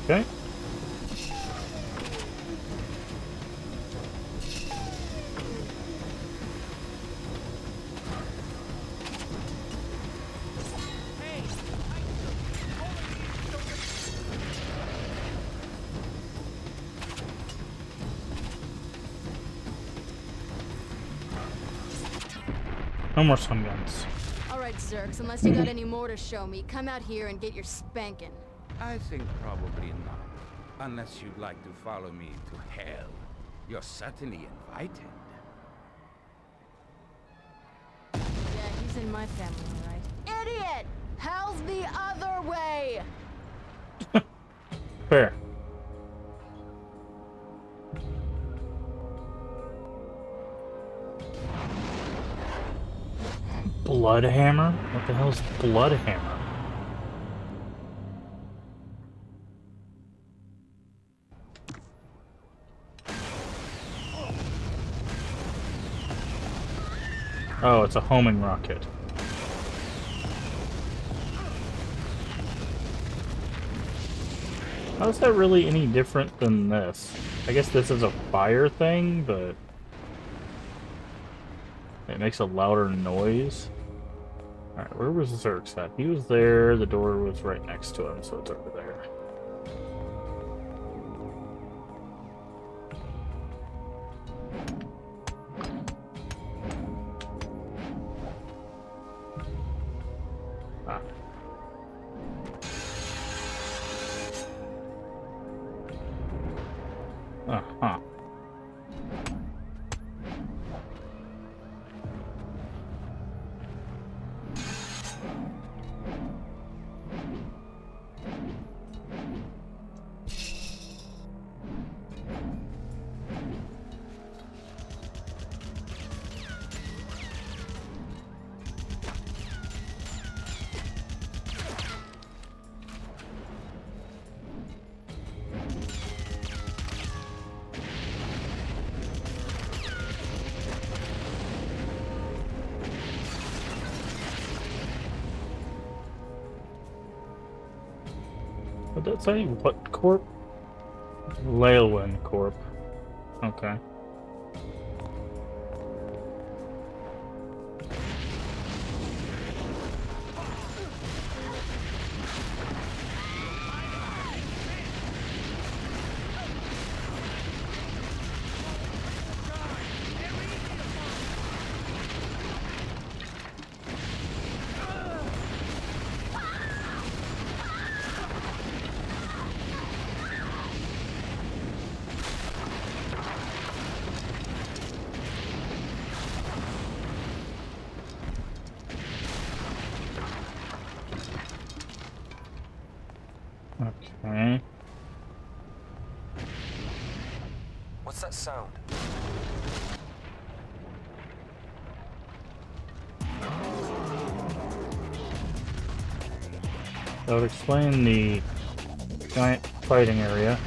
Speaker 1: Okay. No more sun guns.
Speaker 3: Alright, Zerks, unless you got any more to show me, come out here and get your spanking.
Speaker 5: I think probably not. Unless you'd like to follow me to hell. You're certainly invited.
Speaker 3: Yeah, he's in my family, alright. Idiot! Hell's the other way!
Speaker 1: Fair. Bloodhammer? What the hell is Bloodhammer? Oh, it's a homing rocket. How is that really any different than this? I guess this is a fire thing, but it makes a louder noise. Alright, where was Zerx at? He was there, the door was right next to him, so it's over there. Ah. Uh-huh. What did that say? What corp? Leyland Corp. Okay. Okay.
Speaker 2: What's that sound?
Speaker 1: That would explain the giant fighting area.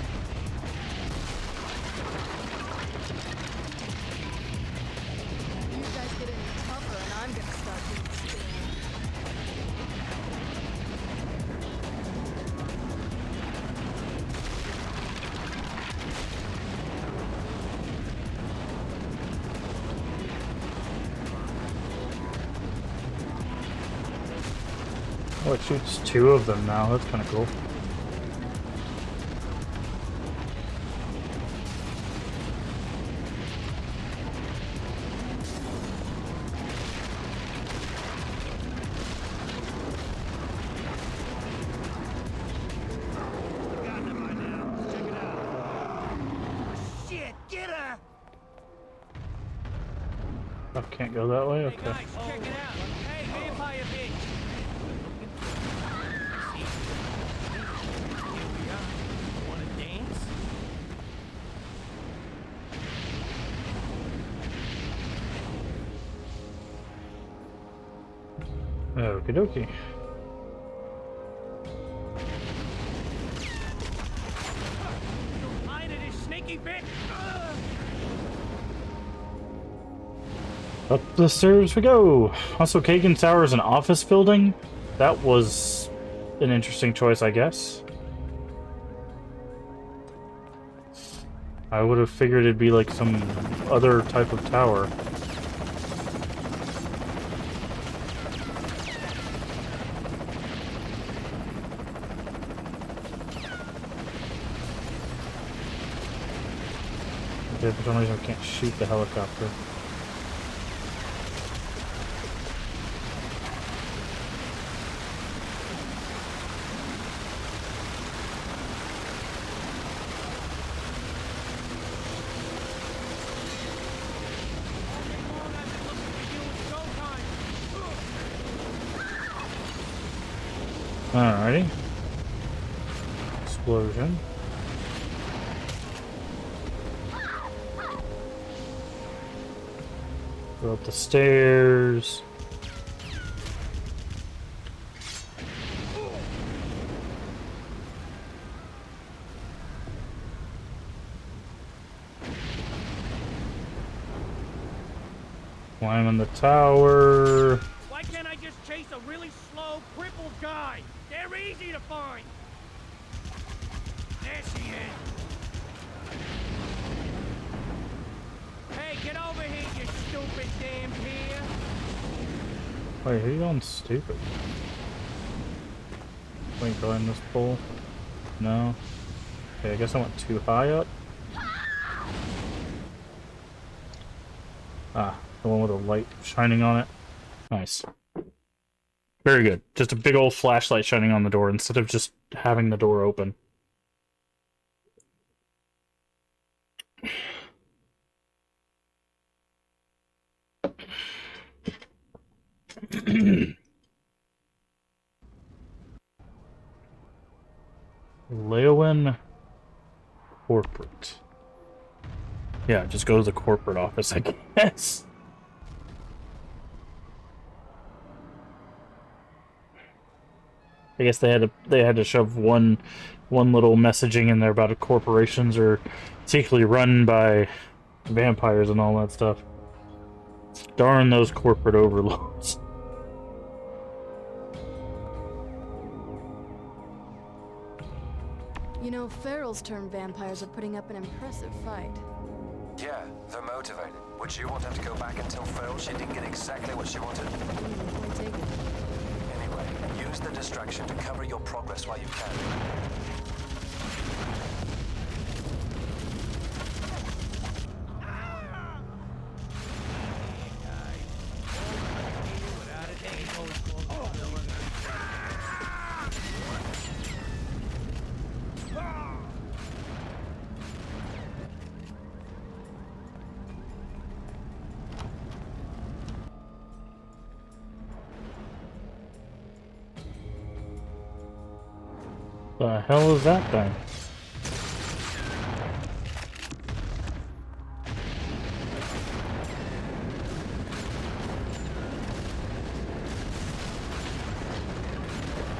Speaker 3: You guys get any tougher and I'm gonna start doing spinning.
Speaker 1: Oh, it shoots two of them now. That's kind of cool.
Speaker 4: Got them by now. Check it out. Shit, get her!
Speaker 1: Oh, can't go that way? Okay.
Speaker 4: Guys, check it out. Hey, vampire bitch. Here we are. Wanna dance?
Speaker 1: Okie dokie.
Speaker 4: Line of this sneaky bitch.
Speaker 1: Up the stairs we go! Also, Kagan Tower is an office building? That was an interesting choice, I guess. I would have figured it'd be like some other type of tower. Okay, for some reason I can't shoot the helicopter. Alrighty. Explosion. Go up the stairs. Climb in the tower.
Speaker 4: Why can't I just chase a really slow, crippled guy? They're easy to find. There she is. Hey, get over here, you stupid damn deer.
Speaker 1: Wait, who you going stupid? Wait, go in this pole? No. Okay, I guess I went too high up. Ah, the one with a light shining on it. Nice. Very good. Just a big old flashlight shining on the door instead of just having the door open. Leowin Corporate. Yeah, just go to the corporate office, I guess. I guess they had to shove one little messaging in there about corporations are secretly run by vampires and all that stuff. Darn those corporate overlords.
Speaker 3: You know, Feral's turned vampires are putting up an impressive fight.
Speaker 2: Yeah, they're motivated. Would you want them to go back and tell Phil she didn't get exactly what she wanted?
Speaker 3: Point taken.
Speaker 2: Anyway, use the distraction to cover your progress while you can.
Speaker 1: The hell is that thing?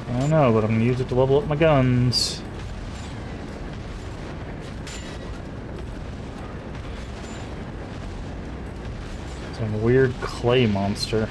Speaker 1: I don't know, but I'm gonna use it to level up my guns. Some weird clay monster.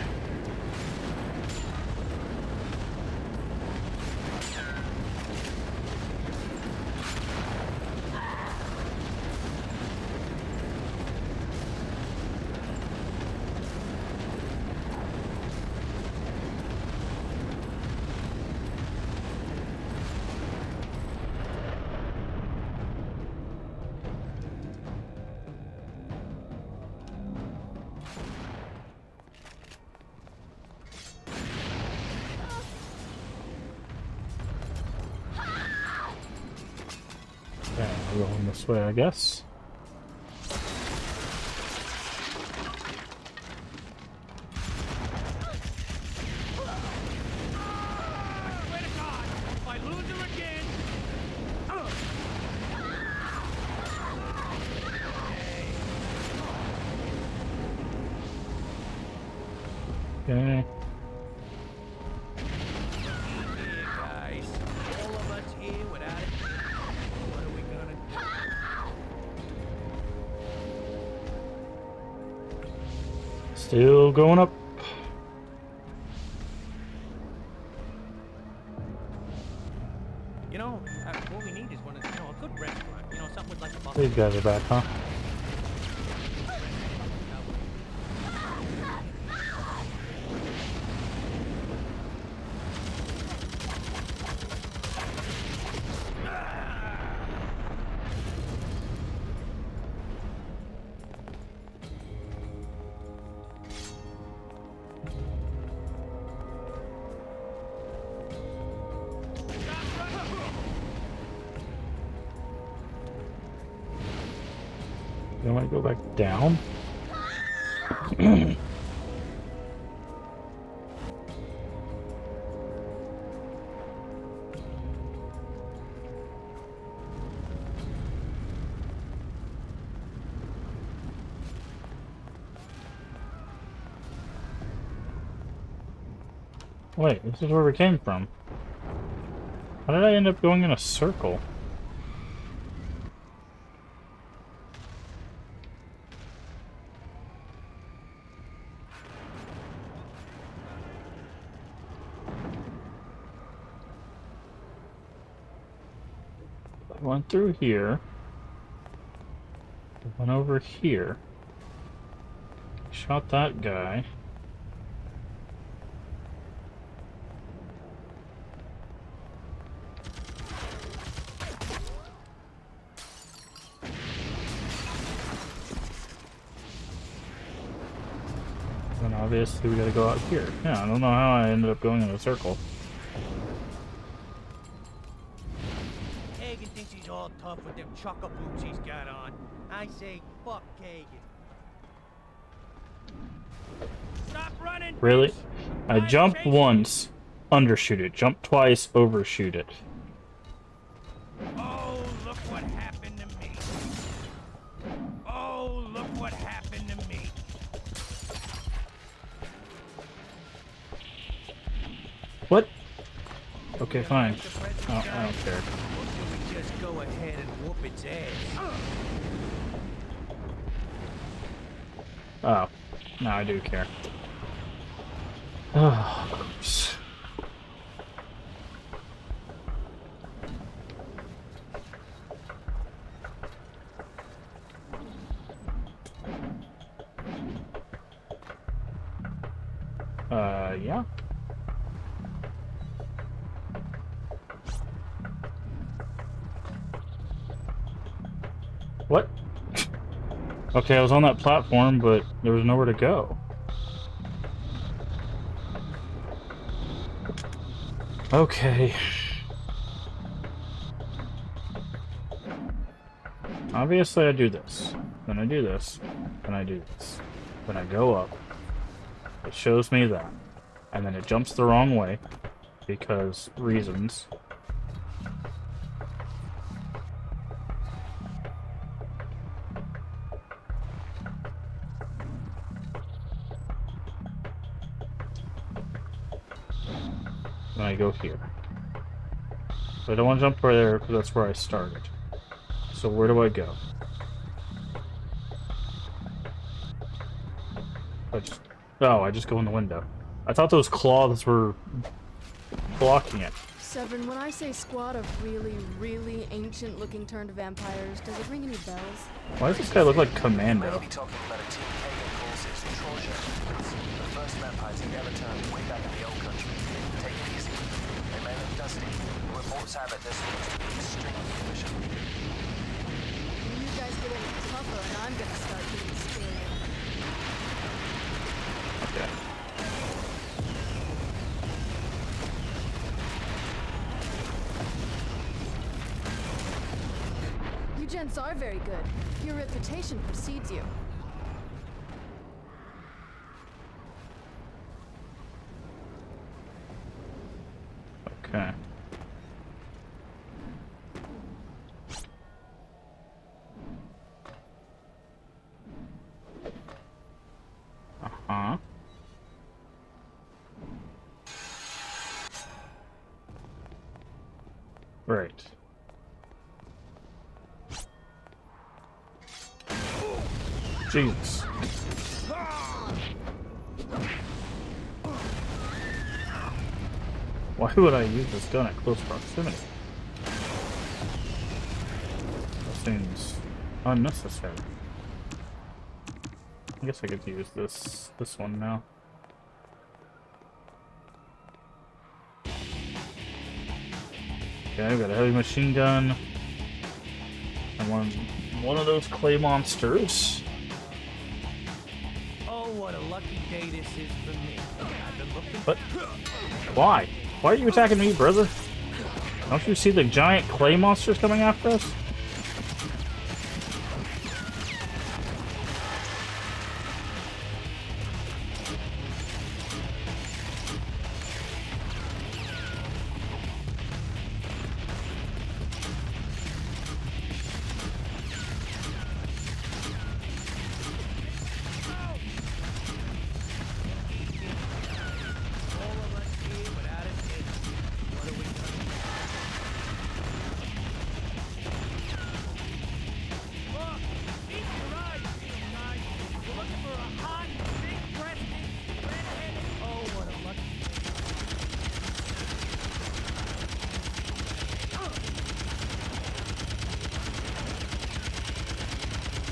Speaker 1: going this way, I guess.
Speaker 4: Swear to God, if I lose her again.
Speaker 1: Okay.
Speaker 4: Here, guys. All of us here without it. What are we gonna do?
Speaker 1: Still going up.
Speaker 4: You know, what we need is one of, a good restaurant. Something with like a buffet.
Speaker 1: These guys are back, huh? You want to go back down? Wait, this is where we came from. How did I end up going in a circle? I went through here. I went over here. Shot that guy. And obviously we gotta go out here. Yeah, I don't know how I ended up going in a circle.
Speaker 4: Kagan thinks he's all tough with them chucker boots he's got on. I say, fuck Kagan. Stop running!
Speaker 1: Really?
Speaker 4: bitch.
Speaker 1: I
Speaker 4: I'm
Speaker 1: jumped
Speaker 4: chasing
Speaker 1: once, undershoot it. Jump twice, overshoot it.
Speaker 4: you. Oh, look what happened to me. Oh, look what happened to me.
Speaker 1: What? Okay, fine. I don't care.
Speaker 4: Or should we just go ahead and whoop its ass?
Speaker 1: Oh, now I do care. Oh, gross. Yeah. What? Okay, I was on that platform, but there was nowhere to go. Okay. Obviously I do this. Then I do this. Then I do this. Then I go up. It shows me that. And then it jumps the wrong way. Because reasons. Then I go here. So I don't want to jump right there because that's where I started. So where do I go? I just go in the window. I thought those cloths were blocking it.
Speaker 3: Severin, when I say squad of really, really ancient-looking turned vampires, does it ring any bells?
Speaker 1: Why does this guy look like
Speaker 2: You may
Speaker 1: Commando?
Speaker 2: be talking about a team Kagan calls his Trojan. The first vampires he ever turned way back in the old country. Take it easy. They may look dusty. Reports have it this looks to be extremely efficient.
Speaker 3: You guys get any tougher, and I'm gonna start getting scared.
Speaker 1: Okay.
Speaker 3: You gents are very good. Your reputation precedes you.
Speaker 1: Okay. Uh-huh. Right. Jesus. Why would I use this gun at close proximity? That seems unnecessary. I guess I could use this one now. Okay, I've got a heavy machine gun. And one of those clay monsters.
Speaker 4: Oh, what a lucky day this is for me. I've been looking.
Speaker 1: What? Why? Why are you attacking me, brother? Don't you see the giant clay monsters coming after us?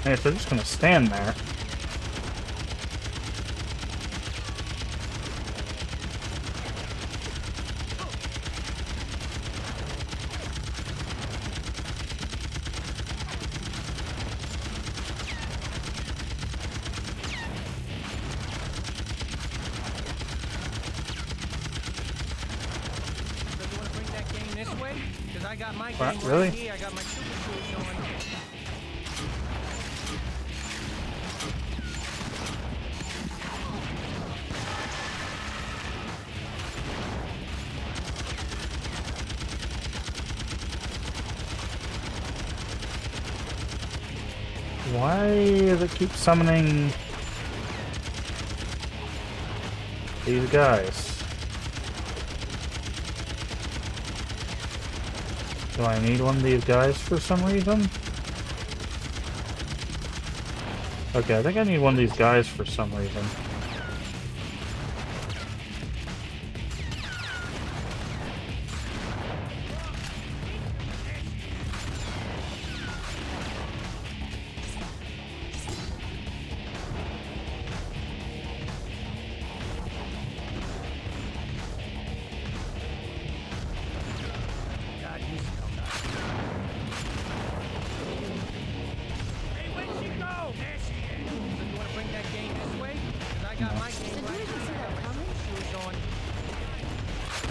Speaker 1: Hey, if they're just gonna stand there.
Speaker 4: I got my
Speaker 1: What?
Speaker 4: game
Speaker 1: Really?
Speaker 4: right here. I got my super suit going.
Speaker 1: Why does it keep summoning these guys? Do I need one of these guys for some reason? Okay, I think I need one of these guys for some reason.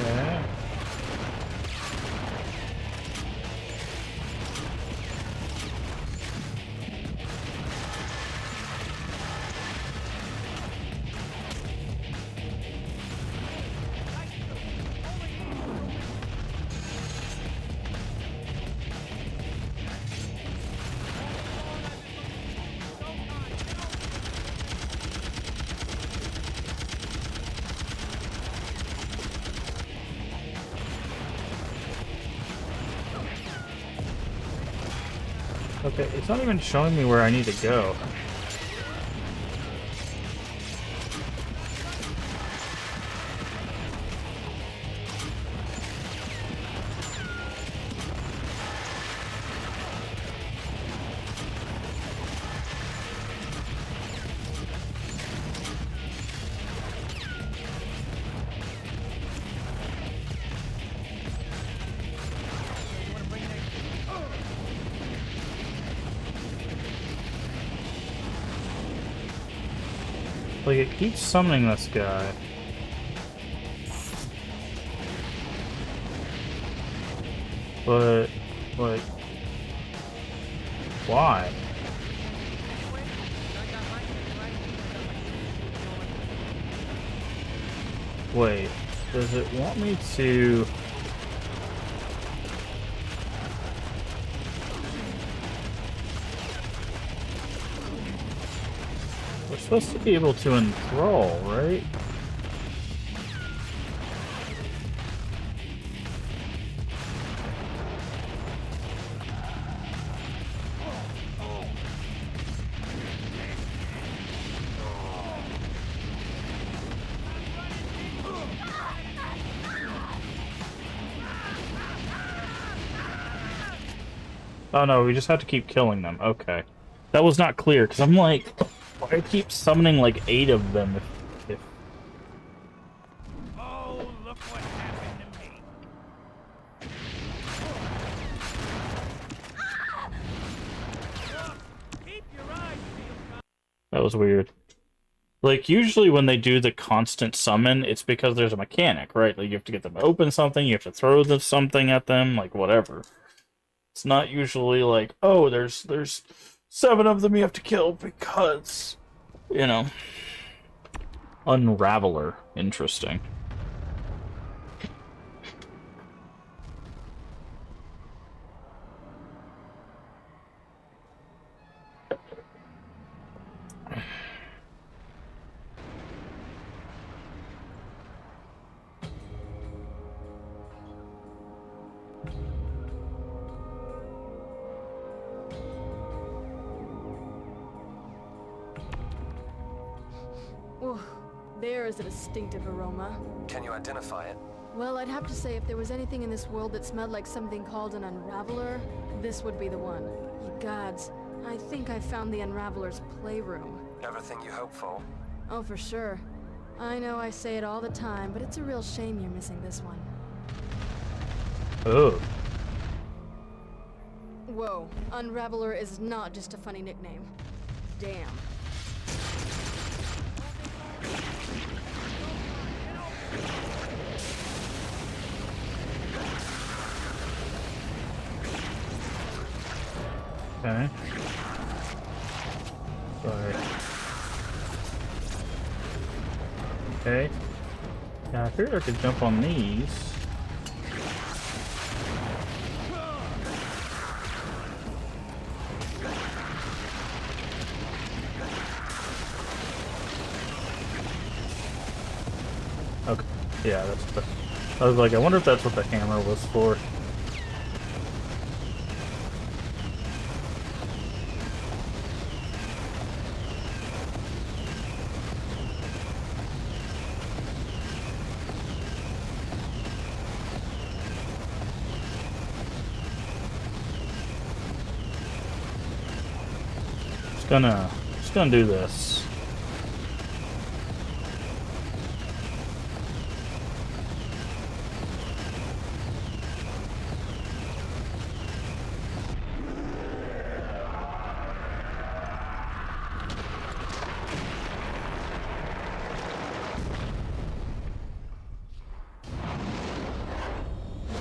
Speaker 1: Okay. Okay, it's not even showing me where I need to go. Like, it keeps summoning this guy. But, like... Why? Wait, does it want me to... We're supposed to be able to enthrall, right? Oh no, we just have to keep killing them. Okay. That was not clear, because I'm like, why do I keep summoning like 8 of them if...
Speaker 9: Oh, look what happened to me. Keep your eyes peeled.
Speaker 1: That was weird. Like, usually when they do the constant summon, it's because there's a mechanic, right? Like, you have to get them to open something, you have to throw something at them, like, whatever. It's not usually like, oh, there's 7 of them you have to kill because, you know. Unraveler. Interesting.
Speaker 3: Ooh, there is a distinctive aroma.
Speaker 2: Can you identify it?
Speaker 3: Well, I'd have to say if there was anything in this world that smelled like something called an Unraveler, this would be the one. Ye gods, I think I found the Unraveler's playroom.
Speaker 2: Everything you hope for?
Speaker 3: Oh, for sure. I know I say it all the time, but it's a real shame you're missing this one.
Speaker 1: Oh.
Speaker 3: Whoa, Unraveler is not just a funny nickname. Damn.
Speaker 1: Okay. Sorry. Okay. Yeah, I figured I could jump on these. Okay. Yeah, that's the... I was like, I wonder if that's what the hammer was for. Just gonna do this.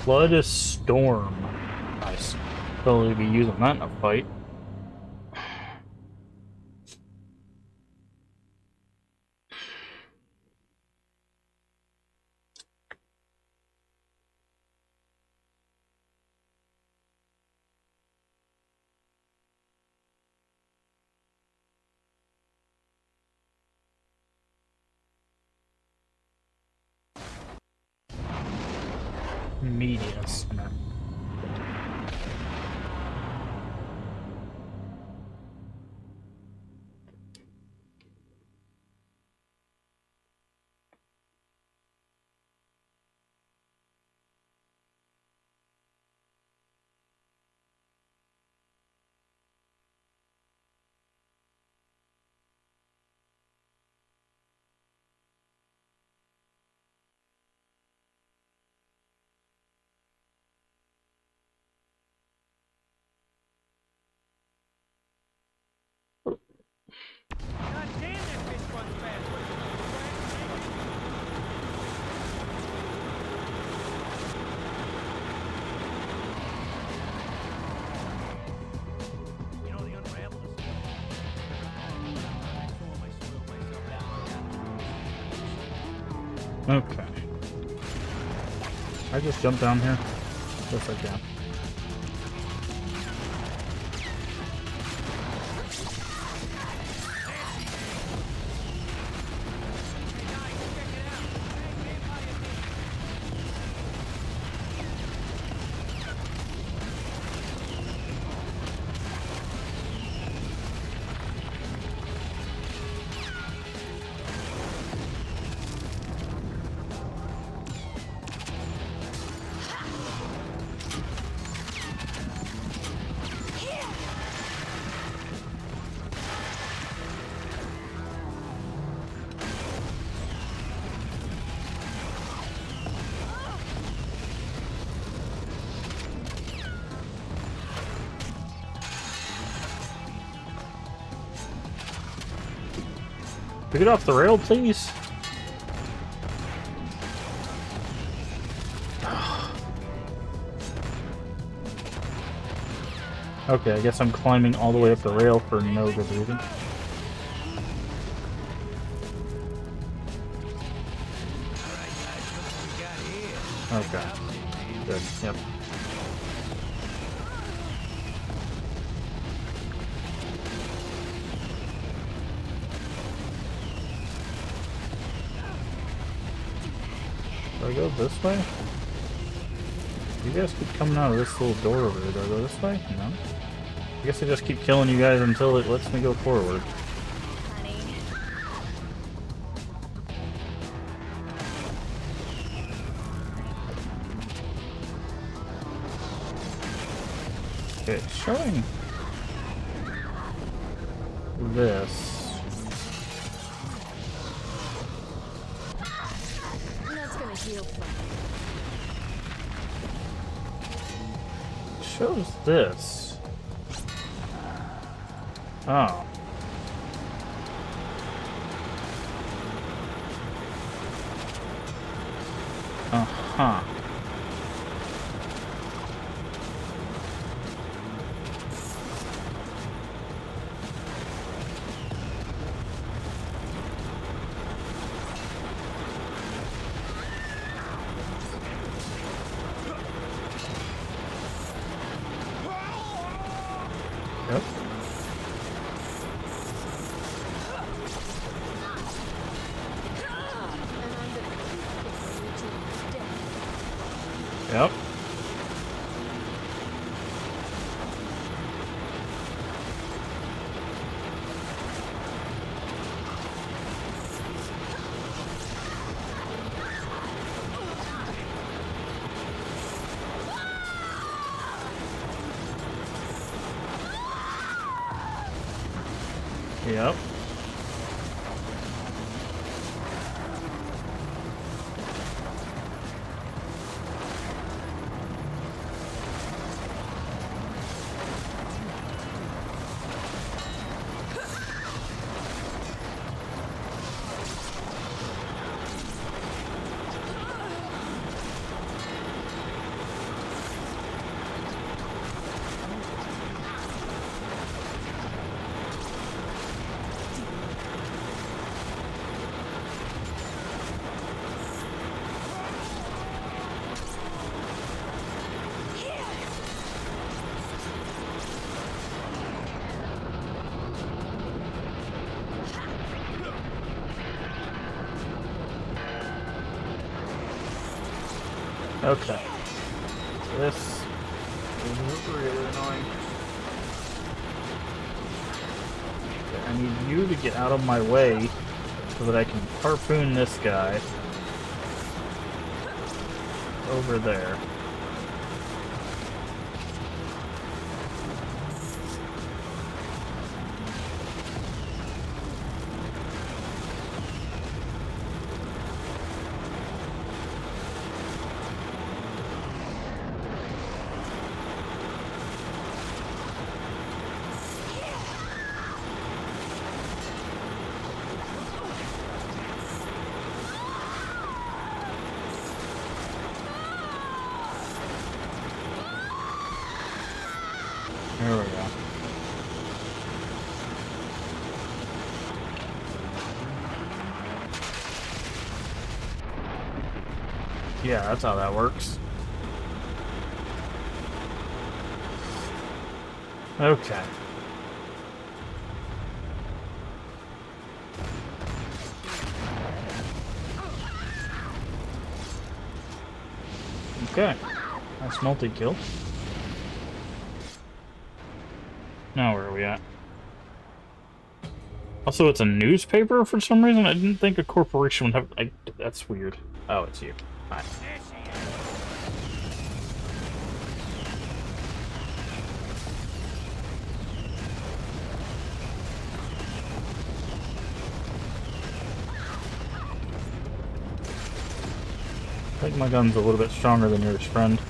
Speaker 1: Flood is storm. Nice. Totally be using that in a fight. Media center. Okay. I just jump down here? Yes, I can. Pick it off the rail, please. Okay, I guess I'm climbing all the way up the rail for no good reason. Okay. Good. Yep. Do I go this way? You guys keep coming out of this little door over there. Do I go this way? No. I guess I just keep killing you guys until it lets me go forward. Okay, it's showing this.
Speaker 3: That's gonna heal from
Speaker 1: It shows this. Oh. Uh-huh. Yep. Yep. Yep. Okay. This is really annoying. Okay, I need you to get out of my way so that I can harpoon this guy over there. Yeah, that's how that works. Okay. Okay. Nice multi-kill. Now where are we at? Also, it's a newspaper for some reason. I didn't think a corporation would have... that's weird. Oh, it's you. Hi. I think my gun's a little bit stronger than yours, friend.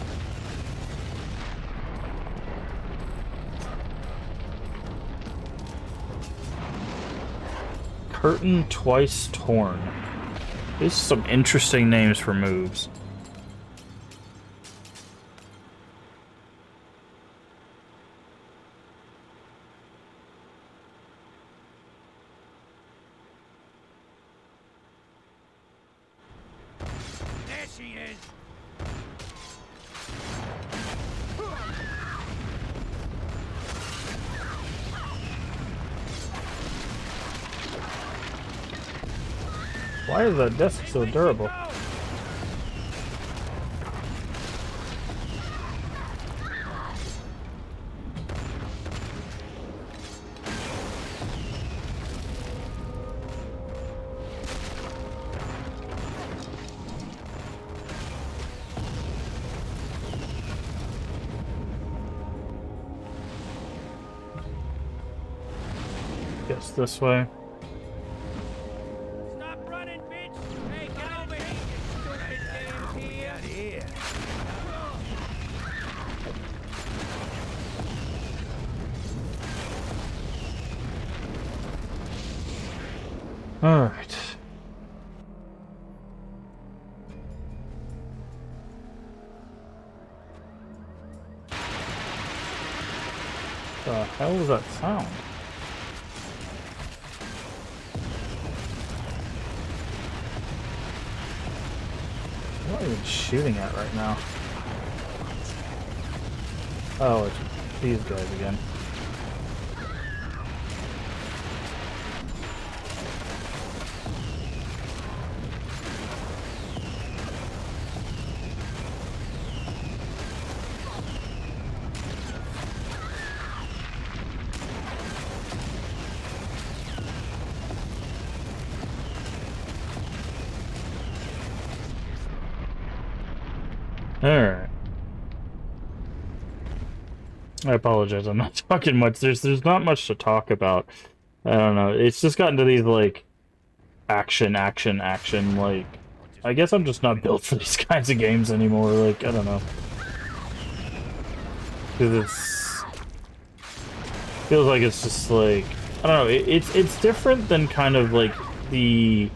Speaker 1: Curtain twice torn. These are some interesting names for moves.
Speaker 4: There she is.
Speaker 1: Why is that desk so durable? Guess this way.
Speaker 4: Stop running, bitch! Hey, get over here, you stupid damn kid!
Speaker 1: Alright. The hell was that sound? What am I even shooting at right now? Oh, it's these guys again. Alright. I apologize, I'm not talking much. There's not much to talk about. I don't know. It's just gotten to these, like, action, like... I guess I'm just not built for these kinds of games anymore, like, I don't know. Because it's... feels like it's just, like... I don't know, it's different than kind of, like, the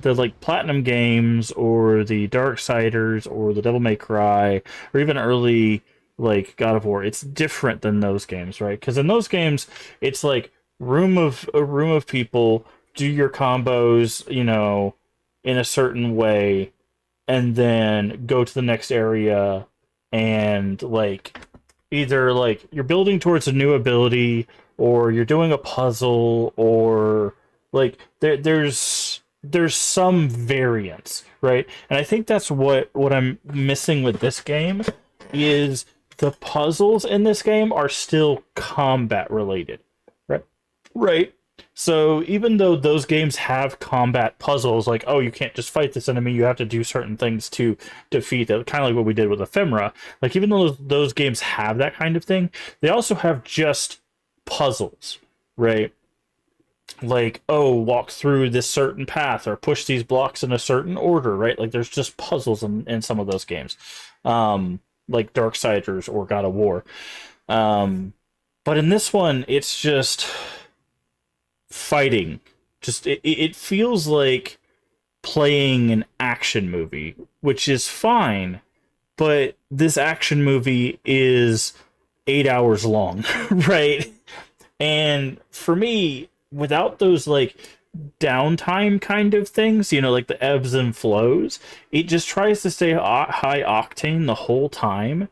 Speaker 1: like Platinum games or the Darksiders or the Devil May Cry or even early like God of War. It's different than those games, right? Because in those games, it's like a room of people, do your combos, you know, in a certain way, and then go to the next area and like either like you're building towards a new ability or you're doing a puzzle or like there's some variance, right? And I think that's what I'm missing with this game is the puzzles in this game are still combat related, right? Right. So even though those games have combat puzzles, like, oh, you can't just fight this enemy, you have to do certain things to defeat it, kind of like what we did with Ephemera. Like, even though those games have that kind of thing, they also have just puzzles, right? Like, oh, walk through this certain path or push these blocks in a certain order, right? Like, there's just puzzles in some of those games, like Darksiders or God of War. But in this one, it's just fighting. Just it feels like playing an action movie, which is fine, but this action movie is 8 hours long, right? And for me, without those like downtime kind of things, you know, like the ebbs and flows. It just tries to stay high octane the whole time,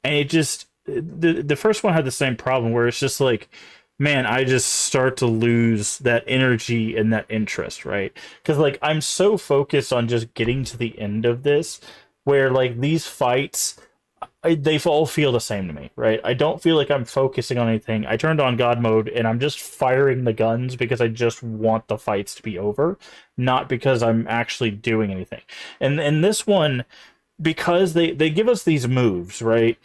Speaker 1: and it just the first one had the same problem where it's just like, man, I just start to lose that energy and that interest, right? Because like I'm so focused on just getting to the end of this, where like these fights, they all feel the same to me, right? I don't feel like I'm focusing on anything. I turned on God mode and I'm just firing the guns because I just want the fights to be over, not because I'm actually doing anything. And this one, because they give us these moves, right?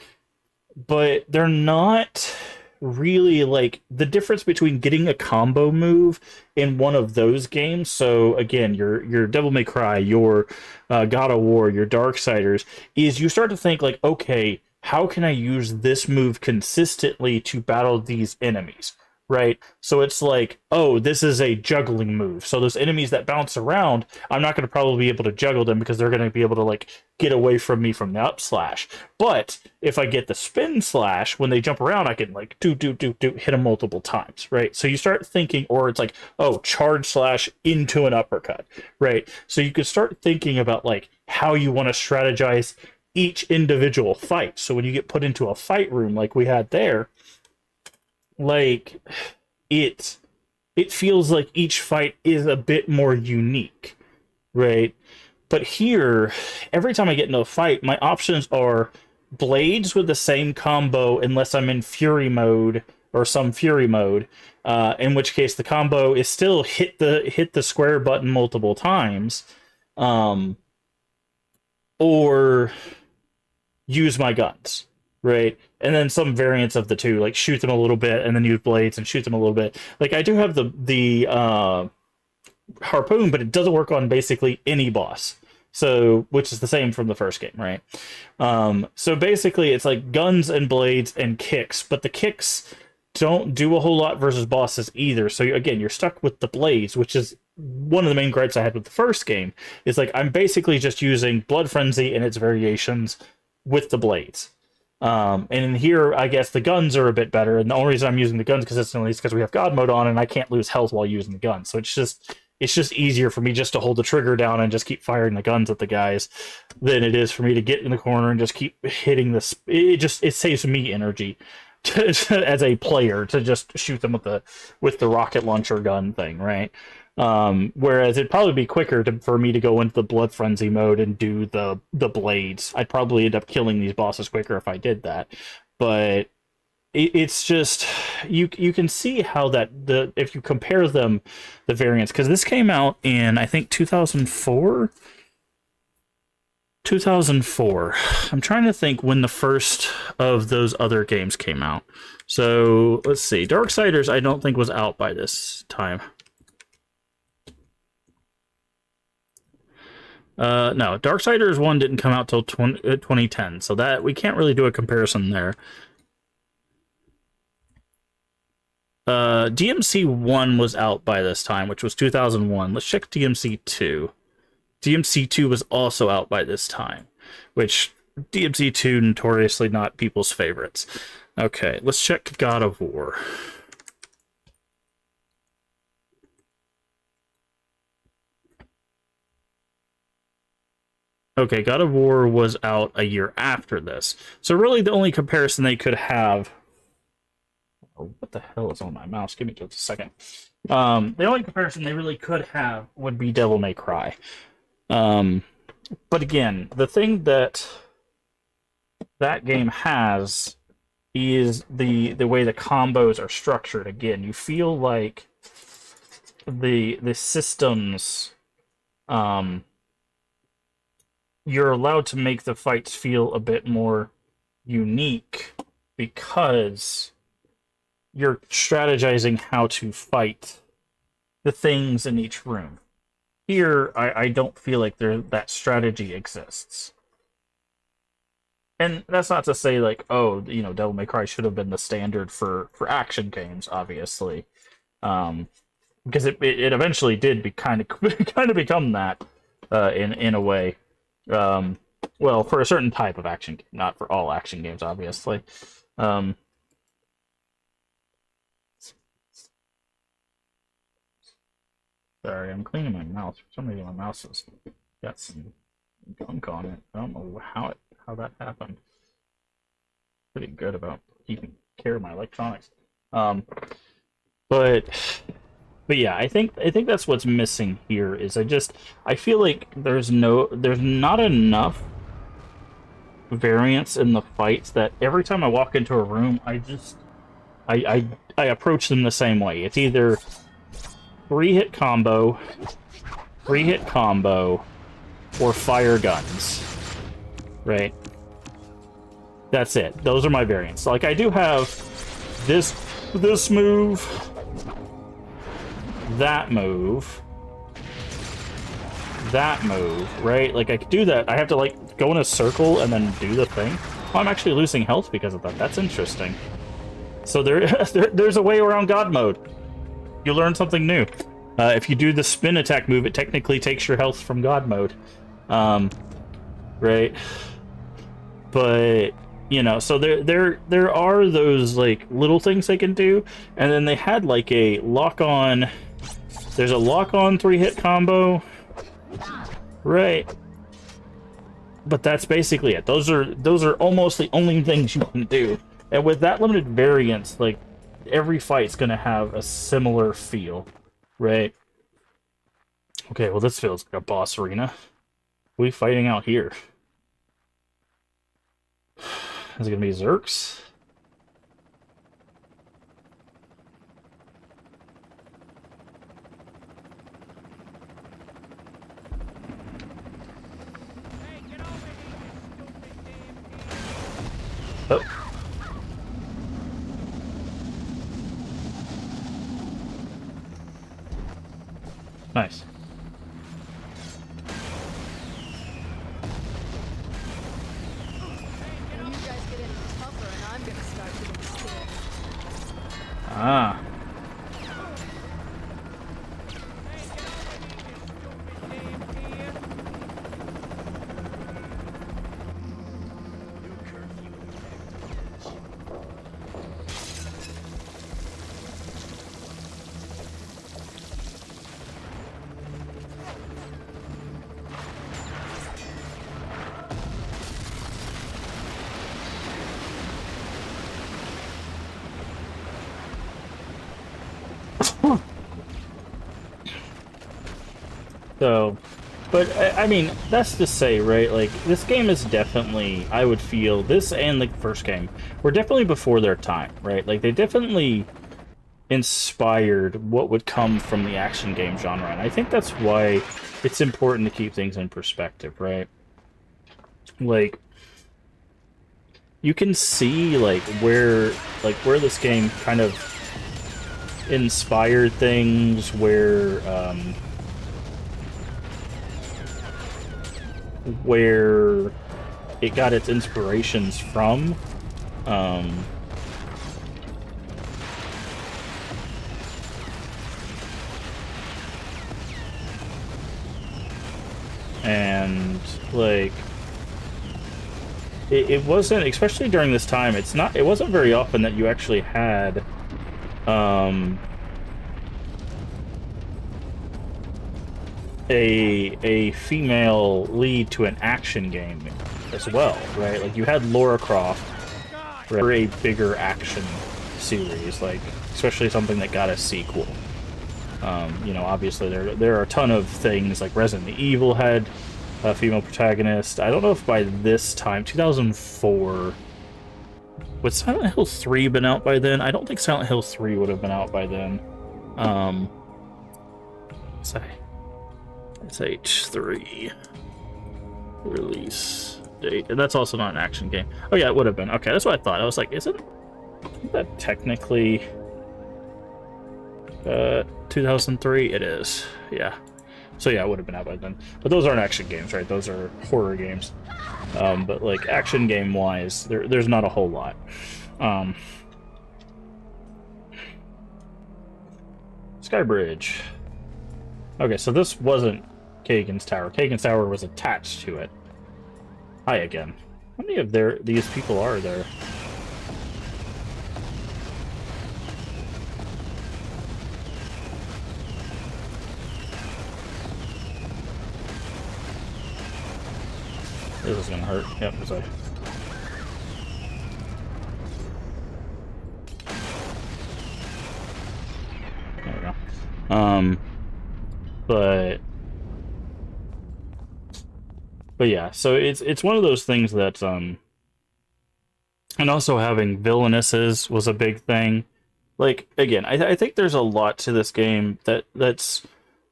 Speaker 1: But they're not really like the difference between getting a combo move in one of those games. So again, your Devil May Cry, your God of War, your Darksiders, is you start to think like, okay, how can I use this move consistently to battle these enemies? Right? So it's like, oh, this is a juggling move. So those enemies that bounce around, I'm not going to probably be able to juggle them because they're going to be able to like get away from me from the up slash. But if I get the spin slash, when they jump around, I can like do hit them multiple times, right? So you start thinking, or it's like, oh, charge slash into an uppercut, right? So you could start thinking about like how you want to strategize each individual fight. So when you get put into a fight room like we had there, like it feels like each fight is a bit more unique, right? But here, every time I get into a fight, my options are blades with the same combo unless I'm in fury mode or some fury mode, in which case the combo is still hit the square button multiple times, or use my guns, right? And then some variants of the two, like shoot them a little bit and then use blades and shoot them a little bit. Like I do have the harpoon, but it doesn't work on basically any boss. So, which is the same from the first game, right? So basically it's like guns and blades and kicks, but the kicks don't do a whole lot versus bosses either. So again, you're stuck with the blades, which is one of the main gripes I had with the first game. Is like I'm basically just using Blood Frenzy and its variations with the blades. And in here, I guess the guns are a bit better, and the only reason I'm using the guns consistently is because we have God mode on, and I can't lose health while using the gun. So it's just easier for me just to hold the trigger down and just keep firing the guns at the guys than it is for me to get in the corner and just keep hitting this. It saves me energy as a player to just shoot them with the rocket launcher gun thing, right? Whereas it'd probably be quicker for me to go into the Blood Frenzy mode and do the blades. I'd probably end up killing these bosses quicker if I did that. But it's just you can see how if you compare them, the variants, because this came out in I think 2004. 2004. I'm trying to think when the first of those other games came out. So let's see. Darksiders I don't think was out by this time. No, Darksiders 1 didn't come out till 2010, so that we can't really do a comparison there. DMC 1 was out by this time, which was 2001. Let's check DMC 2. DMC 2 was also out by this time, which DMC 2 notoriously not people's favorites. Okay, let's check God of War. Okay, God of War was out a year after this. So really the only comparison they could have... Oh, what the hell is on my mouse? Give me just a second. The only comparison they really could have would be Devil May Cry. But again, the thing that game has is the way the combos are structured. Again, you feel like the systems... you're allowed to make the fights feel a bit more unique because you're strategizing how to fight the things in each room. Here, I don't feel like that strategy exists. And that's not to say like, oh, you know, Devil May Cry should have been the standard for action games, obviously, because it eventually did be kind of become that in a way. Well, for a certain type of action game, not for all action games, obviously. Sorry, I'm cleaning my mouse. For some reason, my mouse has got some gunk on it. I don't know how that happened. Pretty good about keeping care of my electronics. But yeah, I think that's what's missing here. Is I feel like there's not enough variance in the fights that every time I walk into a room, I approach them the same way. It's either 3-hit combo, or fire guns, right? That's it. Those are my variants. Like, I do have this move, that move, right? Like, I could do that. I have to, like, go in a circle and then do the thing. Oh, I'm actually losing health because of that. That's interesting. So there's a way around God mode. You learn something new. If you do the spin attack move, it technically takes your health from God mode. Right? But, you know, so there are those, like, little things they can do. And then they had, like, a lock-on... There's a lock-on 3-hit combo. Right. But that's basically it. Those are almost the only things you can do. And with that limited variance, like, every fight's gonna have a similar feel, right? Okay, well, this feels like a boss arena. What are we fighting out here? Is it gonna be Zerks? Oh. Nice.
Speaker 3: And you guys get any tougher, and I'm gonna start getting scared.
Speaker 1: Ah. So, but I mean, that's to say, right? Like, this game is definitely, I would feel, this and the first game were definitely before their time, right? Like, they definitely inspired what would come from the action game genre, and I think that's why it's important to keep things in perspective, right? Like, you can see where this game kind of inspired things, where it got its inspirations from. And like it wasn't, especially during this time, it wasn't very often that you actually had a female lead to an action game as well, right? Like, you had Lara Croft for a bigger action series, like, especially something that got a sequel. You know, obviously there are a ton of things, like Resident Evil had a female protagonist. I don't know if by this time, 2004, would Silent Hill 3 been out by then? I don't think Silent Hill 3 would have been out by then. SH3 release date, and that's also not an action game. Oh yeah, it would have been. Okay, that's what I thought. I was like, isn't that technically 2003? It is. Yeah. So yeah, it would have been out by then. But those aren't action games, right? Those are horror games. But like, action game wise, there's not a whole lot. Skybridge. Okay, so this wasn't Kagan's Tower. Kagan's Tower was attached to it. Hi again. How many of these people are there? This is gonna hurt. Yep, it's like. There we go. But yeah, so it's one of those things that and also having villainesses was a big thing. Like again, I think there's a lot to this game that's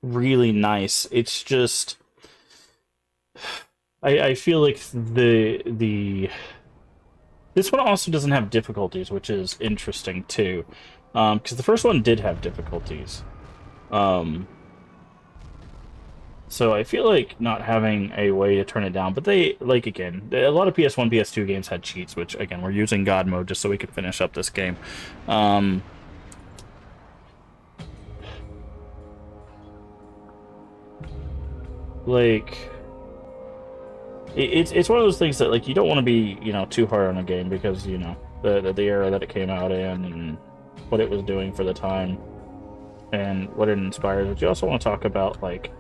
Speaker 1: really nice. It's just I feel like this one also doesn't have difficulties, which is interesting too, because the first one did have difficulties. So I feel like not having a way to turn it down, but they, like, again, a lot of PS1, PS2 games had cheats, which, again, we're using God mode just so we could finish up this game. Like, it's one of those things that, like, you don't want to be, you know, too hard on a game because, you know, the era that it came out in and what it was doing for the time and what it inspired. But you also want to talk about, like,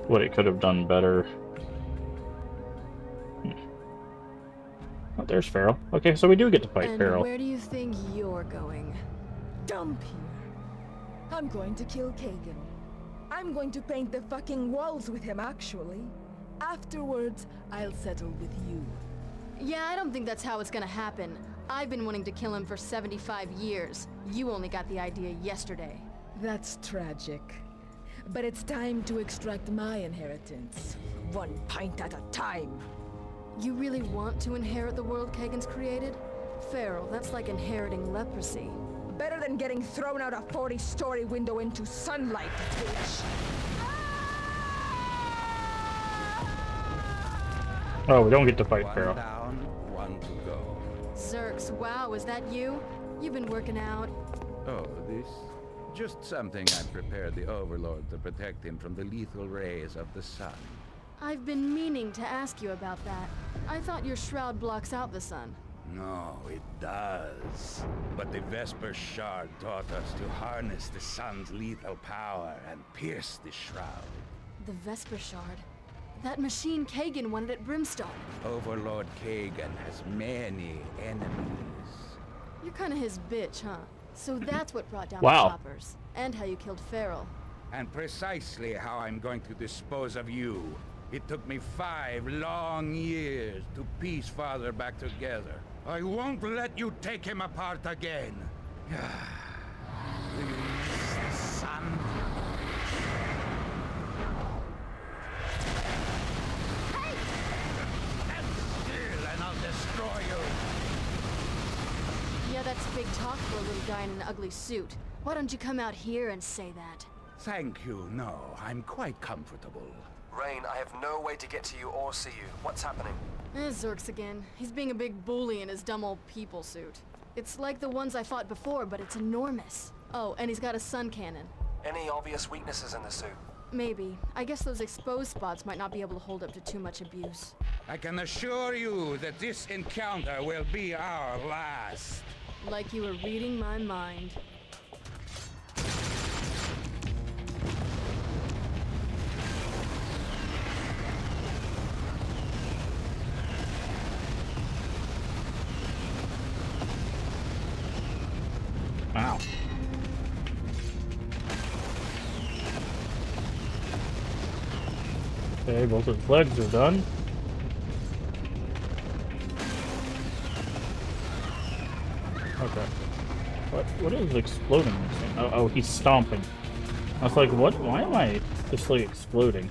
Speaker 1: what it could have done better. Oh, there's Farrell. Okay, so we do get to fight
Speaker 3: And
Speaker 1: Farrell.
Speaker 3: where do you think you're going?
Speaker 10: Dump here. I'm going to kill Kagan. I'm going to paint the fucking walls with him, actually. Afterwards, I'll settle with you.
Speaker 3: Yeah, I don't think that's how it's gonna happen. I've been wanting to kill him for 75 years. You only got the idea yesterday.
Speaker 10: That's tragic. But it's time to extract my inheritance. One pint at a time.
Speaker 3: You really want to inherit the world Kagan's created? Farrell, that's like inheriting leprosy.
Speaker 10: Better than getting thrown out a 40-story window into sunlight, bitch.
Speaker 1: Oh, we don't get to fight
Speaker 5: One
Speaker 1: Farrell.
Speaker 5: down, one to go.
Speaker 3: Zerx, wow, is that you? You've been working out.
Speaker 5: Oh, this? Just something I prepared the Overlord to protect him from the lethal rays of the sun.
Speaker 3: I've been meaning to ask you about that. I thought your shroud blocks out the sun.
Speaker 5: No, it does. But the Vesper Shard taught us to harness the sun's lethal power and pierce the shroud.
Speaker 3: The Vesper Shard. That machine Kagan wanted at Brimstone.
Speaker 5: Overlord Kagan has many enemies.
Speaker 3: You're kinda his bitch, huh? So that's what brought down
Speaker 1: Wow.
Speaker 3: the choppers. And how you killed Farrell.
Speaker 5: And precisely how I'm going to dispose of you. It took me 5 long years to piece Father back together. I won't let you take him apart again. Release the sun. Stand still and I'll destroy you.
Speaker 3: Yeah, that's big talk for a little guy in an ugly suit. Why don't you come out here and say that?
Speaker 5: Thank you. No, I'm quite comfortable.
Speaker 2: Rain, I have no way to get to you or see you. What's happening?
Speaker 3: Zerx again. He's being a big bully in his dumb old people suit. It's like the ones I fought before, but it's enormous. Oh, and he's got a sun cannon.
Speaker 2: Any obvious weaknesses in the suit?
Speaker 3: Maybe. I guess those exposed spots might not be able to hold up to too much abuse.
Speaker 5: I can assure you that this encounter will be our last.
Speaker 3: Like you were reading my mind.
Speaker 1: Wow. Okay, both his legs are done. Okay. What is exploding this thing? Oh, he's stomping. I was like, what? Why am I just like exploding?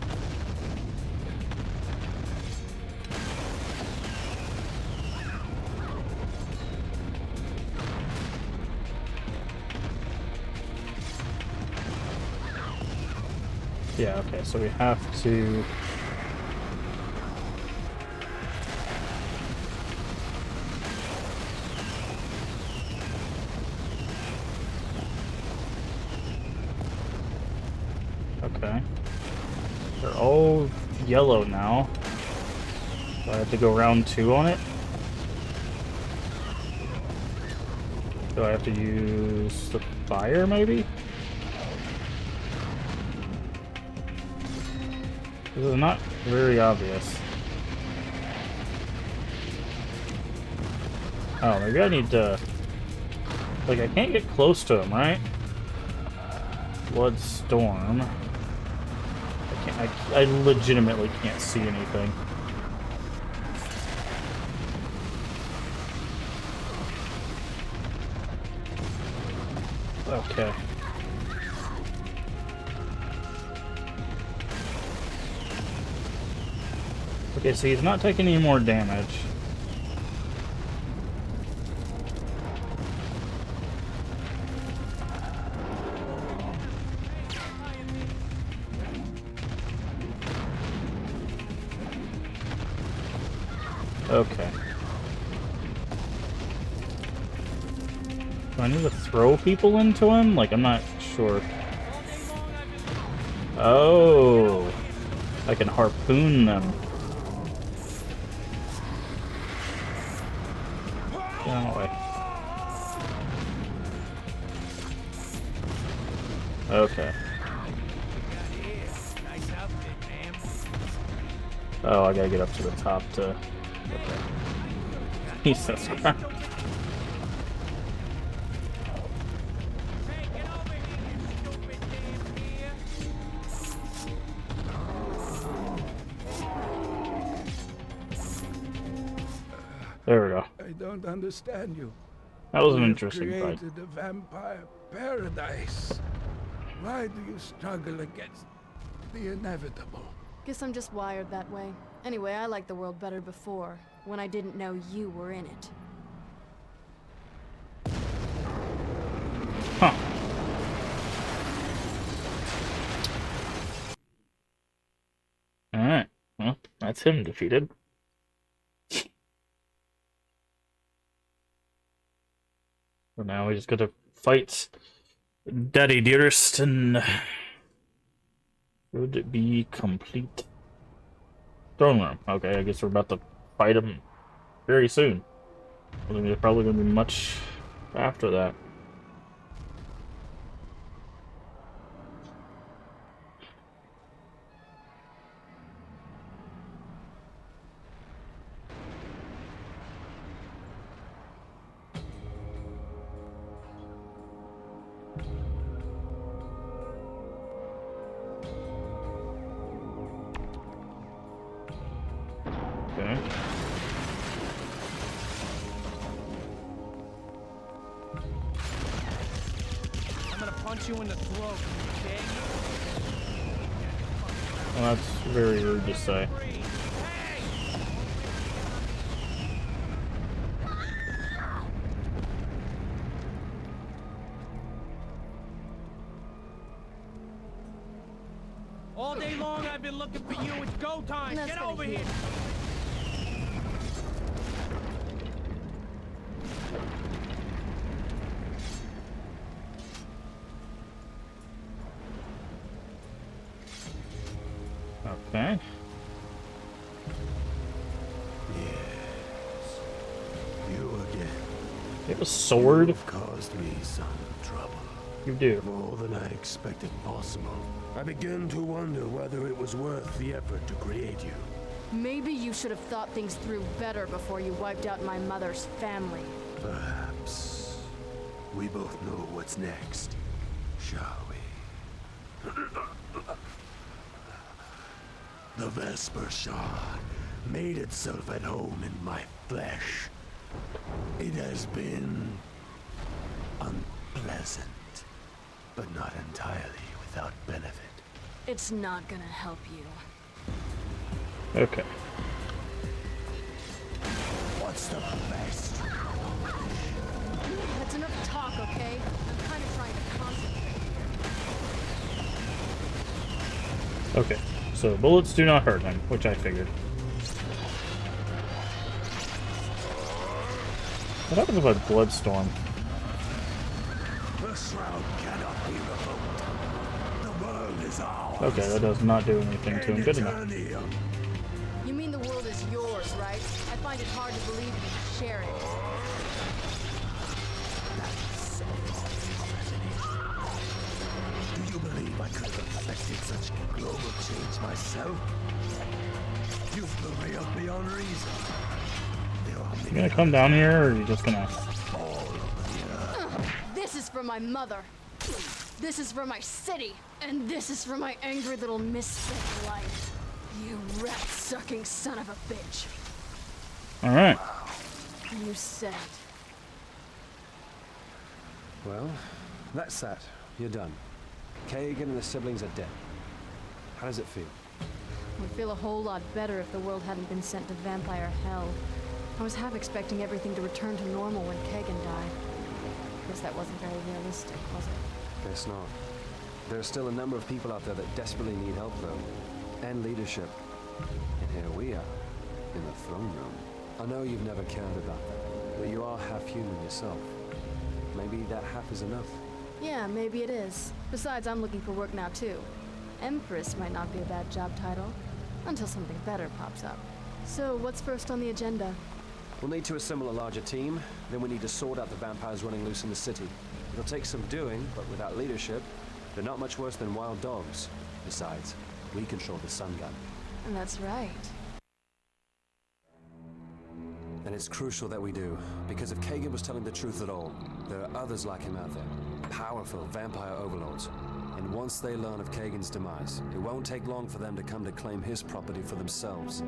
Speaker 1: Yeah, okay, so we have to... Okay. They're all yellow now. So I have to go round 2 on it. Do I have to use the fire, maybe? This is not very obvious. Oh, maybe I need to... Like, I can't get close to him, right? Bloodstorm. I legitimately can't see anything. Okay. Okay, so he's not taking any more damage. Okay. Do I need to throw people into him? Like, I'm not sure. Oh! I can harpoon them. Get out of the way. Okay. Oh, I gotta get up to the top to... Okay. Jesus Christ. There we go.
Speaker 5: I don't understand you.
Speaker 1: That was an
Speaker 5: You have
Speaker 1: interesting fight.
Speaker 5: created a vampire paradise. Why do you struggle against the inevitable?
Speaker 3: Guess I'm just wired that way. Anyway, I liked the world better before, when I didn't know you were in it.
Speaker 1: Huh. Alright. Well, that's him defeated. So now we just gotta fight Daddy Dearest and would it be complete? Throne room. Okay, I guess we're about to fight him very soon. I think there's probably gonna be much after that. Okay.
Speaker 4: I'm gonna punch you in the throat, okay?
Speaker 1: Well, that's very rude to say.
Speaker 4: All day long I've been looking for you. It's go time.
Speaker 3: That's
Speaker 4: Get
Speaker 3: gonna
Speaker 4: over
Speaker 3: heal.
Speaker 4: here.
Speaker 1: Okay.
Speaker 8: Yes. You again.
Speaker 1: You have a sword?
Speaker 8: You've caused me some trouble.
Speaker 1: You do.
Speaker 8: More than I expected possible. I begin to wonder whether it was worth the effort to create you.
Speaker 3: Maybe you should have thought things through better before you wiped out my mother's family.
Speaker 8: Perhaps. We both know what's next, shall we? The Vesper Shard made itself at home in my flesh. It has been unpleasant, but not entirely without benefit.
Speaker 3: It's not gonna help you.
Speaker 1: Okay.
Speaker 8: What's the best?
Speaker 3: That's enough talk, okay? I'm kind of trying to concentrate here.
Speaker 1: Okay. So bullets do not hurt him, which I figured. What happens if I Bloodstorm?
Speaker 8: The shroud cannot be revoked. The world is ours.
Speaker 1: Okay, that does not do anything to him. Good enough.
Speaker 8: Eternium.
Speaker 3: You mean the world is yours, right? I find it hard to believe you share it.
Speaker 8: Do you believe I could have affected such global change myself. You blew me up beyond reason.
Speaker 1: You gonna come down here, or are you just gonna...
Speaker 3: This is for my mother. This is for my city. And this is for my angry little misfit life. You rat-sucking son of a bitch.
Speaker 1: Alright.
Speaker 3: You said it.
Speaker 2: Well, that's that. You're done. Kagan and the siblings are dead. How does it feel?
Speaker 3: Would feel a whole lot better if the world hadn't been sent to vampire hell. I was half expecting everything to return to normal when Kagan died. Guess that wasn't very realistic, was it?
Speaker 2: Guess not. There are still a number of people out there that desperately need help, though. And leadership. And here we are, in the throne room. I know you've never cared about that, but you are half human yourself. Maybe that half is enough.
Speaker 3: Yeah, maybe it is. Besides, I'm looking for work now, too. Empress might not be a bad job title, until something better pops up. So, what's first on the agenda?
Speaker 2: We'll need to assemble a larger team, then we need to sort out the vampires running loose in the city. It'll take some doing, but without leadership, they're not much worse than wild dogs. Besides, we control the sun gun.
Speaker 3: And that's right.
Speaker 2: And it's crucial that we do, because if Kagan was telling the truth at all, there are others like him out there. Powerful vampire overlords. And once they learn of Kagan's demise, it won't take long for them to come to claim his property for themselves.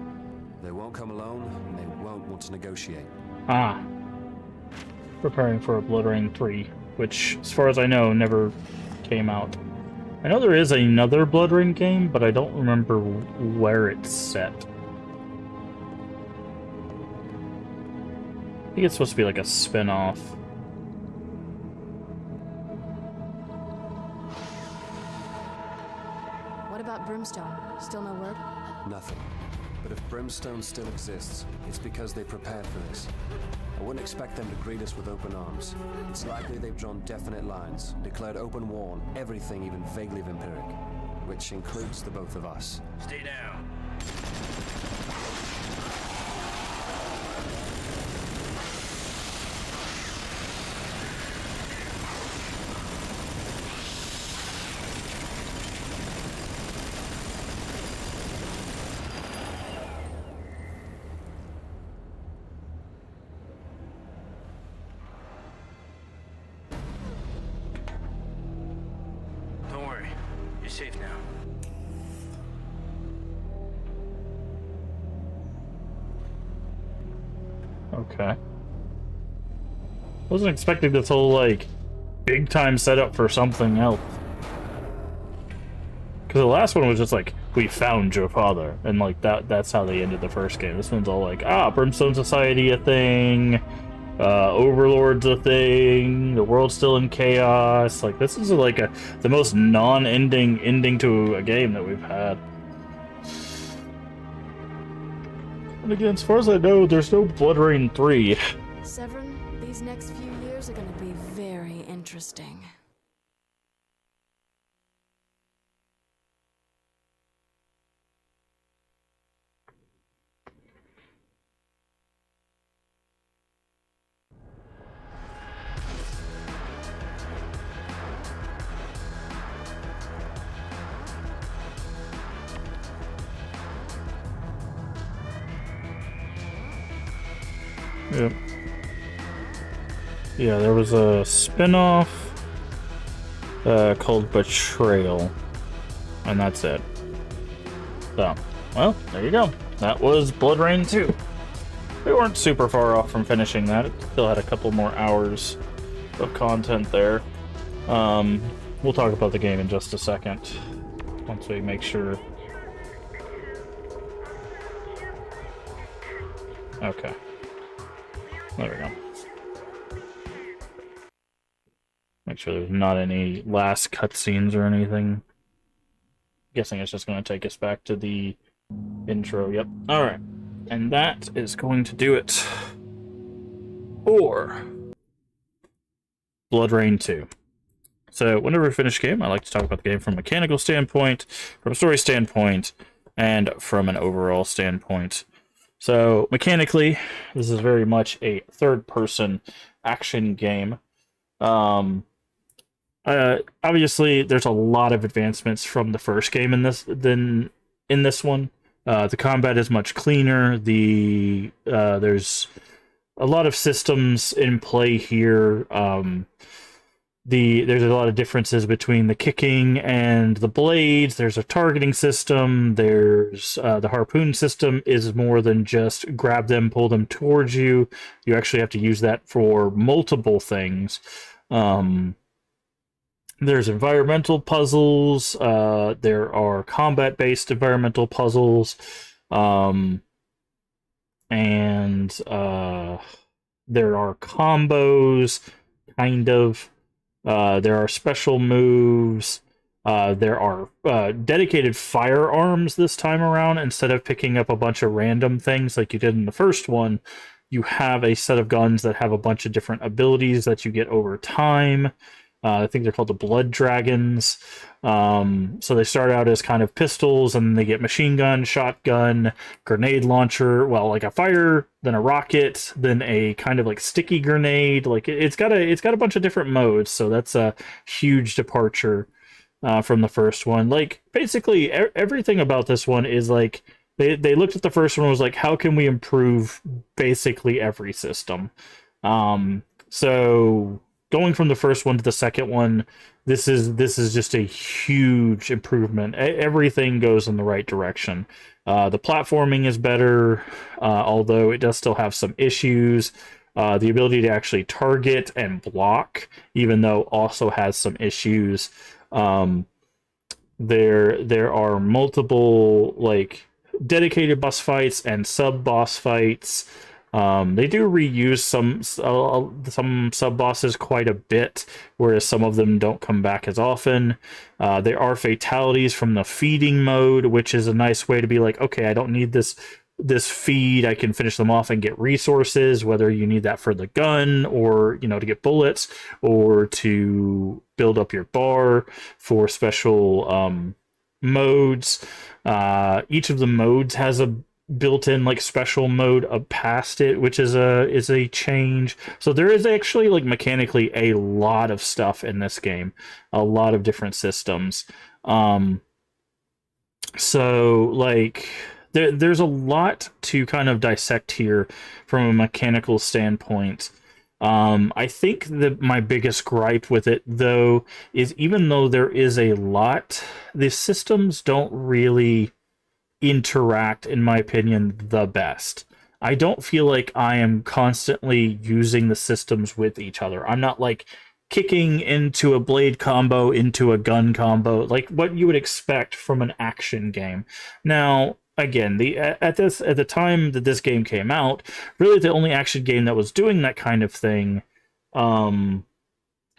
Speaker 2: They won't come alone, and they won't want to negotiate.
Speaker 1: Ah. Preparing for a Bloodrayne 3, which, as far as I know, never came out. I know there is another Bloodrayne game, but I don't remember where it's set. I think it's supposed to be like a spin-off.
Speaker 3: What about Brimstone? Still no word?
Speaker 2: Nothing. But if Brimstone still exists, it's because they prepared for this. I wouldn't expect them to greet us with open arms. It's likely they've drawn definite lines, declared open war on everything even vaguely vampiric, which includes the both of us.
Speaker 9: Stay down. Don't worry. You're safe now.
Speaker 1: Okay. Wasn't expecting this whole, like, big time setup for something else. Because the last one was just like, we found your father, and like that's how they ended the first game. This one's all like, Brimstone Society a thing, Overlord's a thing, the world's still in chaos. Like, this is like the most non-ending ending to a game that we've had. And again, as far as I know, there's no Bloodrayne 3.
Speaker 3: Severin, these next few years are gonna be very interesting.
Speaker 1: Yep. Yeah, there was a spin-off called Betrayal, and that's it. So, well, there you go. That was Bloodrayne 2. We weren't super far off from finishing that. It still had a couple more hours of content there. We'll talk about the game in just a second, once we make sure. Okay. There we go. Make sure there's not any last cutscenes or anything. Guessing it's just going to take us back to the intro. Yep. Alright. And that is going to do it for Bloodrayne 2. So, whenever we finish a game, I like to talk about the game from a mechanical standpoint, from a story standpoint, and from an overall standpoint. So, mechanically, this is very much a third-person action game. Obviously, there's a lot of advancements from the first game in this in this one. The combat is much cleaner. There's a lot of systems in play here. There's a lot of differences between the kicking and the blades. There's a targeting system. There's the harpoon system is more than just grab them, pull them towards you. You actually have to use that for multiple things. There's environmental puzzles. There are combat-based environmental puzzles. And there are combos, kind of. There are special moves. There are dedicated firearms this time around. Instead of picking up a bunch of random things like you did in the first one, you have a set of guns that have a bunch of different abilities that you get over time. I think they're called the Bloodraynes. So they start out as kind of pistols, and they get machine gun, shotgun, grenade launcher, well, like a fire, then a rocket, then a kind of like sticky grenade. Like it's got a bunch of different modes, so that's a huge departure from the first one. Like basically everything about this one is like they looked at the first one and was like, how can we improve basically every system? So going from the first one to the second one, this is just a huge improvement. Everything goes in the right direction. The platforming is better, although it does still have some issues. The ability to actually target and block, even though also has some issues. There are multiple like dedicated boss fights and sub boss fights. They do reuse some sub bosses quite a bit, whereas some of them don't come back as often. There are fatalities from the feeding mode, which is a nice way to be like, okay, I don't need this feed. I can finish them off and get resources, whether you need that for the gun or, you know, to get bullets or to build up your bar for special modes. Each of the modes has a built-in like special mode up past it, which is a change. So there is actually like mechanically a lot of stuff in this game, a lot of different systems. So like there's a lot to kind of dissect here from a mechanical standpoint. I think that my biggest gripe with it, though, is even though there is a lot, the systems don't really interact, in my opinion, the best. I don't feel like I am constantly using the systems with each other. I'm not like kicking into a blade combo, into a gun combo, like what you would expect from an action game. Now, again, at the time that this game came out, really the only action game that was doing that kind of thing, or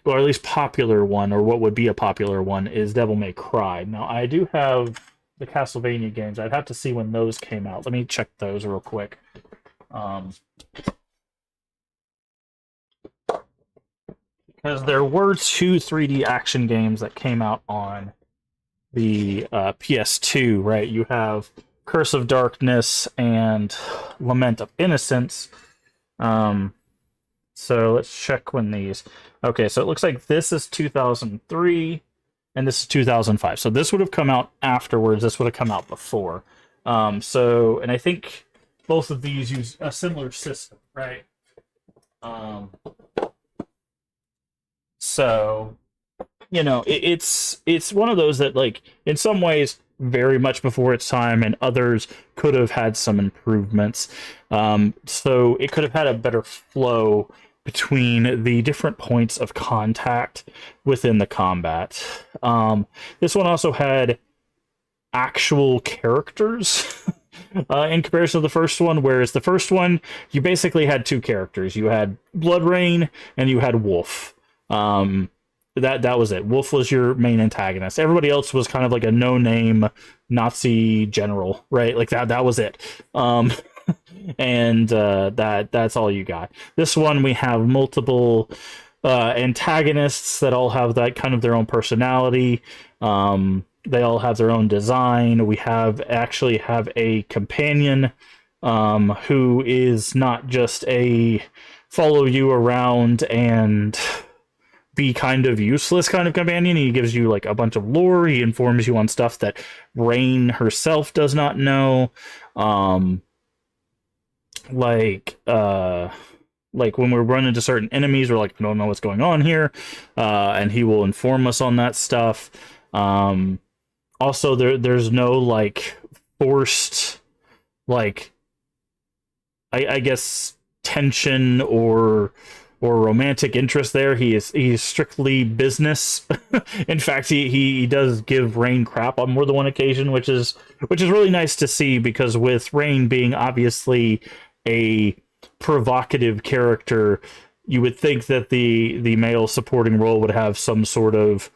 Speaker 1: at least popular one, or what would be a popular one, is Devil May Cry. Now, I do have the Castlevania games. I'd have to see when those came out. Let me check those real quick. Because there were two 3D action games that came out on the PS2, right? You have Curse of Darkness and Lament of Innocence. So let's check when these... Okay, so it looks like this is 2003, and this is 2005. So this would have come out afterwards. This would have come out before. And I think both of these use a similar system, right? So, you know, it's one of those that, like, in some ways, very much before its time, and others could have had some improvements. So it could have had a better flow between the different points of contact within the combat. This one also had actual characters in comparison to the first one, whereas the first one, you basically had two characters. You had Bloodrayne and you had Wolf. That was it. Wolf was your main antagonist. Everybody else was kind of like a no-name Nazi general, right? Like that was it. And that's all you got. This one, we have multiple antagonists that all have that kind of their own personality. They all have their own design. We actually have a companion who is not just a follow you around and be kind of useless kind of companion. He gives you like a bunch of lore. He informs you on stuff that Rain herself does not know. Like when we run into certain enemies, we're like, I don't know what's going on here, and he will inform us on that stuff. Also, there's no like forced like I guess tension or romantic interest there. He's strictly business. In fact, he does give Rain crap on more than one occasion, which is really nice to see, because with Rain being obviously a provocative character, you would think that the male supporting role would have some sort of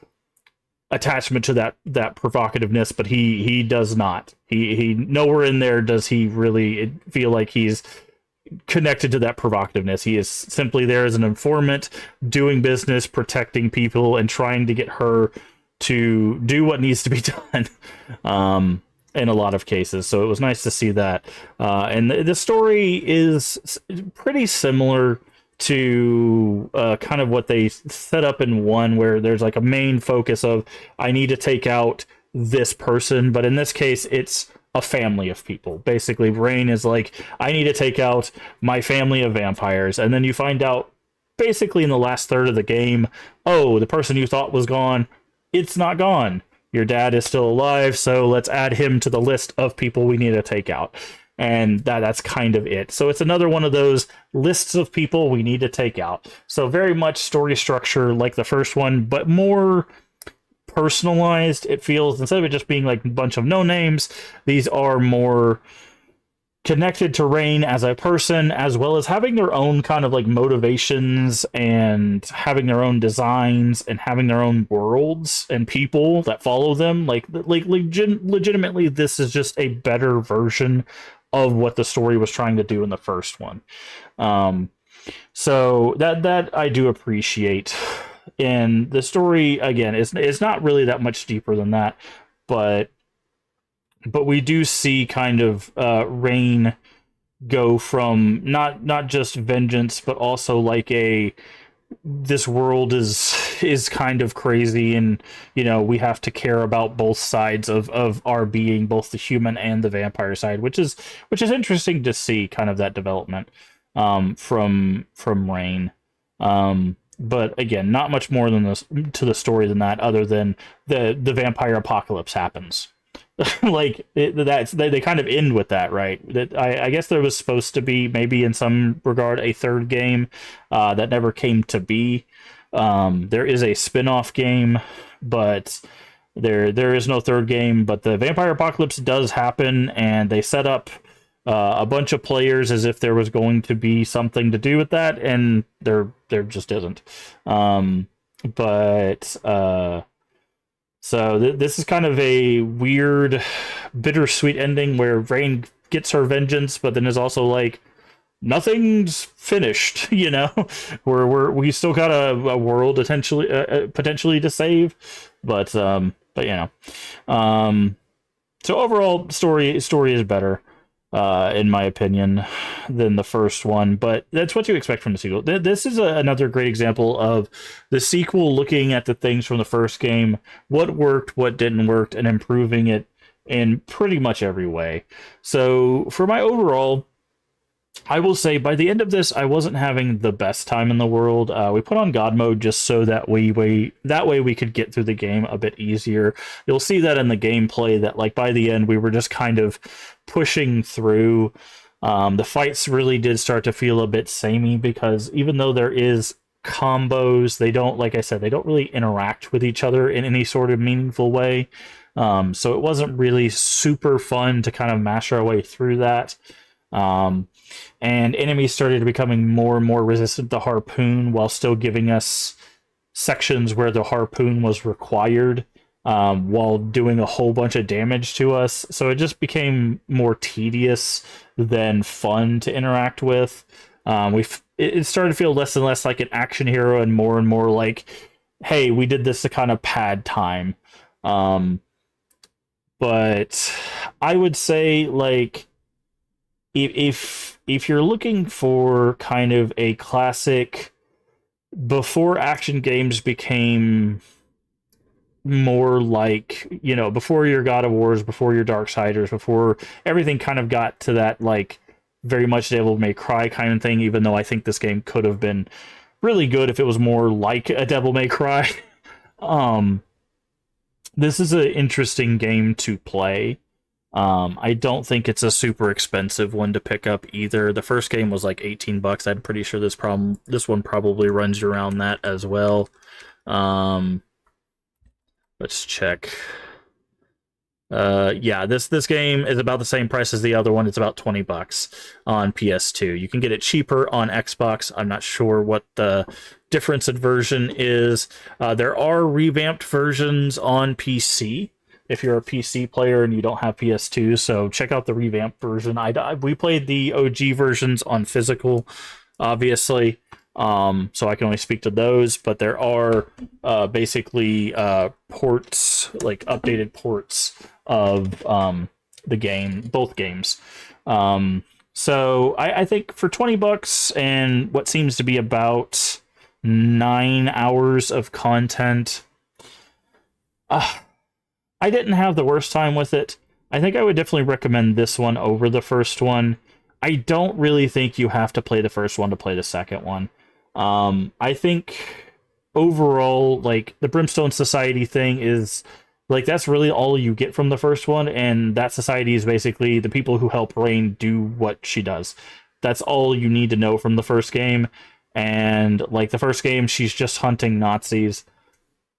Speaker 1: attachment to that provocativeness, but he does not. He nowhere in there does he really feel like he's connected to that provocativeness. He is simply there as an informant, doing business, protecting people, and trying to get her to do what needs to be done. In a lot of cases. So it was nice to see that. And the story is pretty similar to kind of what they set up in 1, where there's like a main focus of, I need to take out this person, but in this case it's a family of people. Basically, Rain is like, I need to take out my family of vampires, and then you find out basically in the last third of the game, oh, the person you thought was gone, it's not gone. Your dad is still alive, so let's add him to the list of people we need to take out. And that's kind of it. So it's another one of those lists of people we need to take out. So very much story structure like the first one, but more personalized. It feels, instead of it just being like a bunch of no names, these are more connected to Rain as a person, as well as having their own kind of like motivations and having their own designs and having their own worlds and people that follow them. Legitimately, this is just a better version of what the story was trying to do in the first one. So that I do appreciate. And the story, again, is not really that much deeper than that, but we do see kind of Rain go from not just vengeance, but also like this world is kind of crazy, and we have to care about both sides of our being, both the human and the vampire side, which is interesting to see kind of that development from Rain. But again, not much more than this to the story than that, other than the vampire apocalypse happens. They kind of end with that, right? That I guess there was supposed to be, maybe in some regard, a third game that never came to be. There is a spin-off game, but there is no third game. But the vampire apocalypse does happen, and they set up a bunch of players as if there was going to be something to do with that, and there just isn't. So this is kind of a weird, bittersweet ending where Rain gets her vengeance, but then is also like, nothing's finished, we still got a world potentially to save, but so overall story is better, in my opinion, than the first one, but that's what you expect from the sequel. This is another great example of the sequel looking at the things from the first game, what worked, what didn't work, and improving it in pretty much every way. So for my overall, I will say by the end of this, I wasn't having the best time in the world. We put on God mode just so that way we could get through the game a bit easier. You'll see that in the gameplay, that like by the end we were just kind of pushing through. The fights really did start to feel a bit samey, because even though there is combos, they don't, like I said, they don't really interact with each other in any sort of meaningful way. So it wasn't really super fun to kind of mash our way through that. And enemies started becoming more and more resistant to harpoon, while still giving us sections where the harpoon was required, while doing a whole bunch of damage to us. So it just became more tedious than fun to interact with. It started to feel less and less like an action hero, and more like, hey, we did this to kind of pad time. But I would say, like, if you're looking for kind of a classic before action games became more like, you know, before your God of Wars, before your Darksiders, before everything kind of got to that, like, very much Devil May Cry kind of thing, even though I think this game could have been really good if it was more like a Devil May Cry. This is an interesting game to play. I don't think it's a super expensive one to pick up either. The first game was like $18. I'm pretty sure this one probably runs you around that as well. Let's check. Yeah, this game is about the same price as the other one. It's about $20 on PS2. You can get it cheaper on Xbox. I'm not sure what the difference in version is. There are revamped versions on PC if you're a PC player and you don't have PS2, so check out the revamped version. We played the OG versions on physical, obviously, so I can only speak to those, but there are basically ports, like updated ports of the game, both games. So I think for $20 and what seems to be about 9 hours of content, I didn't have the worst time with it. I think I would definitely recommend this one over the first one. I don't really think you have to play the first one to play the second one. I think overall, like, the Brimstone Society thing is, like, that's really all you get from the first one, and that society is basically the people who help Rain do what she does. That's all you need to know from the first game, and, like, the first game, she's just hunting Nazis.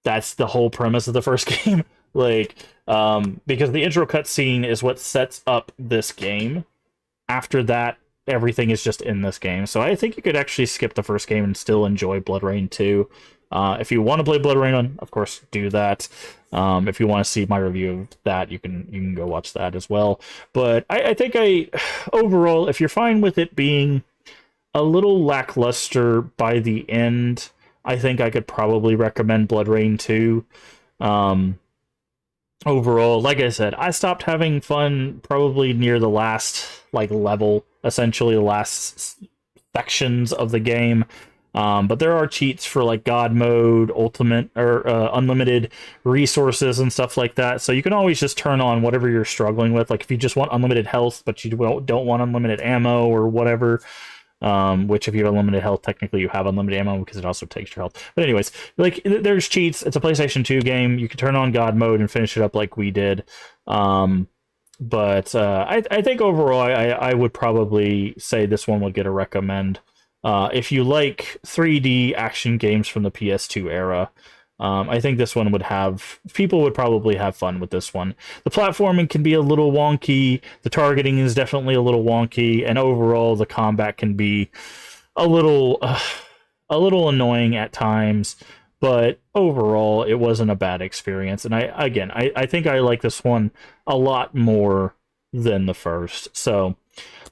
Speaker 1: That's the whole premise of the first game. Like, because the intro cutscene is what sets up this game. After that, everything is just in this game. So I think you could actually skip the first game and still enjoy Bloodrayne 2. If you want to play Bloodrayne 1, of course, do that. If you want to see my review of that, you can go watch that as well. But I think overall, if you're fine with it being a little lackluster by the end, I think I could probably recommend Bloodrayne 2. Overall, like I said, I stopped having fun probably near the last, like, level, essentially the last sections of the game. But there are cheats for, like, God mode, ultimate, or unlimited resources and stuff like that. So you can always just turn on whatever you're struggling with. Like, if you just want unlimited health, but you don't want unlimited ammo or whatever, which if you have unlimited health, technically you have unlimited ammo because it also takes your health. But anyways, like, there's cheats. It's a PlayStation 2 game. You can turn on God mode and finish it up like we did. But I think overall, I would probably say this one would get a recommend. If you like 3D action games from the PS2 era, I think this one people would probably have fun with this one. The platforming can be a little wonky, the targeting is definitely a little wonky, and overall the combat can be a little annoying at times, but overall it wasn't a bad experience. And I think I like this one a lot more than the first. So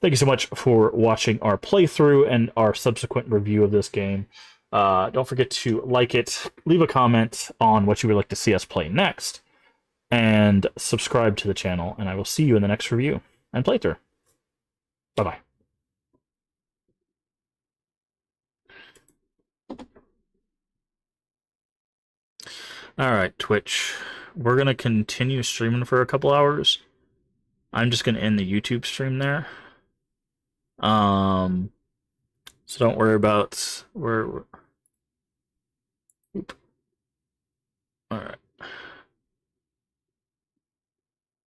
Speaker 1: thank you so much for watching our playthrough and our subsequent review of this game. Don't forget to like it, leave a comment on what you would like to see us play next, and subscribe to the channel, and I will see you in the next review and playthrough. Bye-bye. Alright, Twitch. We're going to continue streaming for a couple hours. I'm just going to end the YouTube stream there. So don't worry about where... All right.